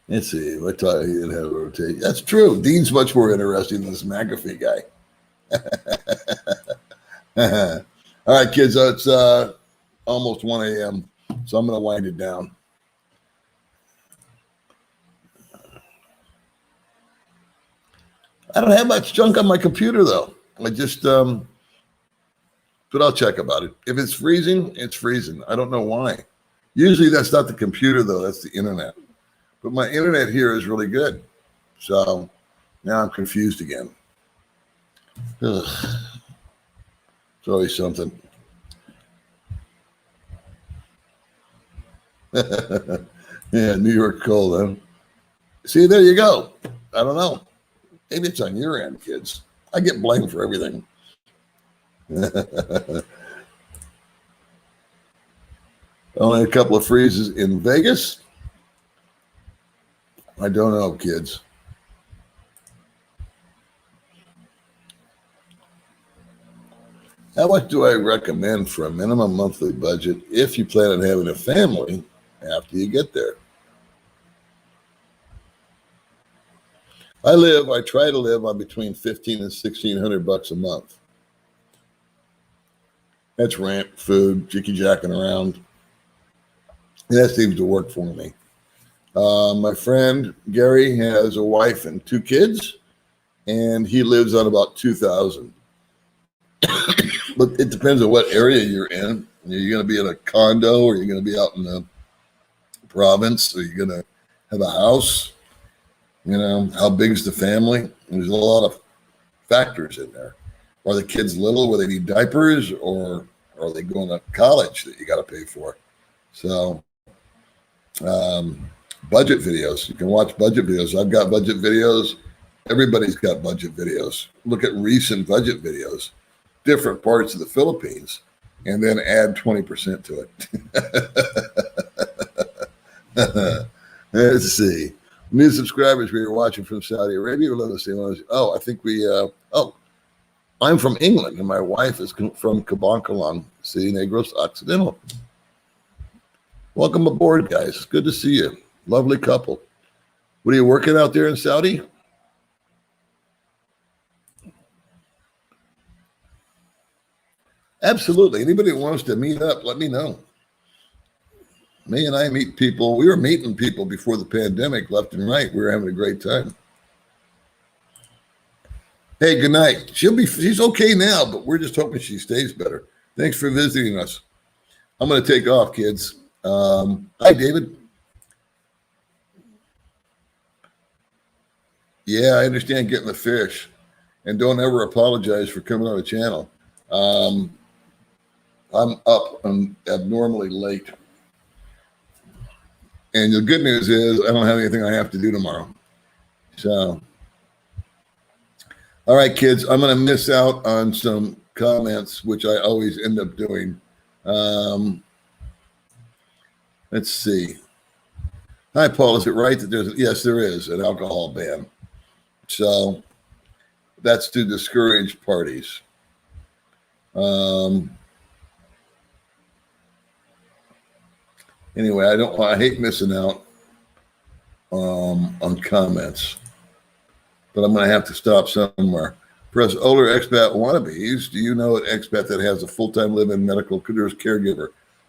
Let's see. I thought he didn't have a rotation. That's true. Dean's much more interesting than this McAfee guy. All right, kids. It's almost 1 a.m., so I'm going to wind it down. I don't have much junk on my computer, though. I just, but I'll check about it. If it's freezing, it's freezing. I don't know why. Usually that's not the computer, though. That's the internet. But my internet here is really good. So now I'm confused again. Ugh. It's always something. Yeah, New York cold, huh? See, there you go. I don't know. Maybe it's on your end, kids. I get blamed for everything. Only a couple of freezes in Vegas. I don't know, kids. How much do I recommend for a minimum monthly budget if you plan on having a family after you get there? I try to live on between $1,500 and $1,600 a month. That's rent, food, jicky-jacking around. And that seems to work for me. My friend Gary has a wife and 2 kids, and he lives on about $2,000. But it depends on what area you're in. Are you going to be in a condo, or are you going to be out in the province? Are you going to have a house? You know, how big is the family? There's a lot of factors in there. Are the kids little where they need diapers, or are they going to college that you got to pay for? So, budget videos. You can watch budget videos. I've got budget videos. Everybody's got budget videos. Look at recent budget videos, different parts of the Philippines, and then add 20% to it. Let's see. New subscribers, we are watching from Saudi Arabia. We'll let us see. Oh, I think I'm from England, and my wife is from Cabancalan, City Negros Occidental. Welcome aboard, guys. It's good to see you. Lovely couple. What are you working out there in Saudi? Absolutely. Anybody that wants to meet up, let me know. Me and I meet people. We were meeting people before the pandemic, left and right. We were having a great time. Hey, good night. She's okay now, but we're just hoping she stays better. Thanks for visiting us. I'm going to take off, kids. Hi, David. Yeah, I understand getting the fish, and don't ever apologize for coming on the channel. I'm up and abnormally late. And the good news is I don't have anything I have to do tomorrow. So, all right, kids, I'm going to miss out on some comments, which I always end up doing. Let's see. Hi, Paul. Is it right that yes, there is an alcohol ban. So that's to discourage parties. Anyway, I hate missing out on comments, but I'm going to have to stop somewhere. For us older expat wannabes, do you know an expat that has a full-time live-in medical caregiver?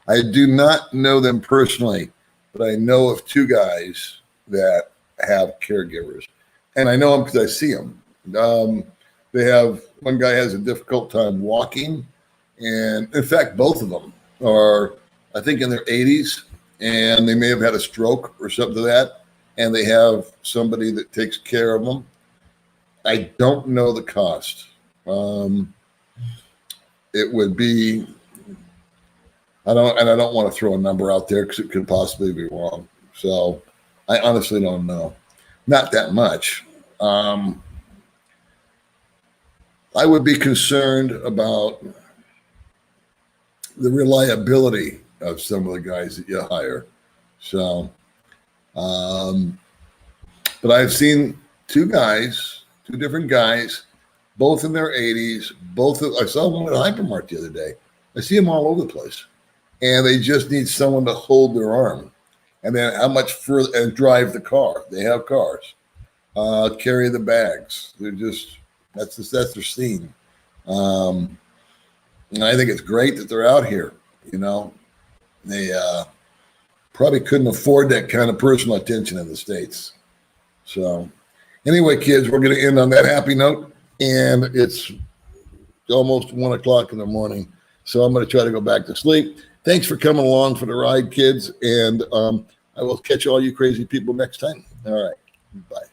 I do not know them personally, but I know of 2 guys that have caregivers, and I know them because I see them. One guy has a difficult time walking, and in fact, both of them are, I think, in their 80s. And they may have had a stroke or something to that, and they have somebody that takes care of them. I don't know the cost. It would be, I don't want to throw a number out there because it could possibly be wrong. So I honestly don't know. Not that much. I would be concerned about the reliability of some of the guys that you hire. So, but I've seen 2 different guys, both in their 80s. I saw one at a hypermart the other day. I see them all over the place, and they just need someone to hold their arm, and then how much further, and drive the car. They have cars, carry the bags. They're just, that's their scene. And I think it's great that they're out here, you know. They probably couldn't afford that kind of personal attention in the States. So anyway, kids, we're going to end on that happy note. And it's almost 1 o'clock in the morning. So I'm going to try to go back to sleep. Thanks for coming along for the ride, kids. And I will catch all you crazy people next time. All right. Bye.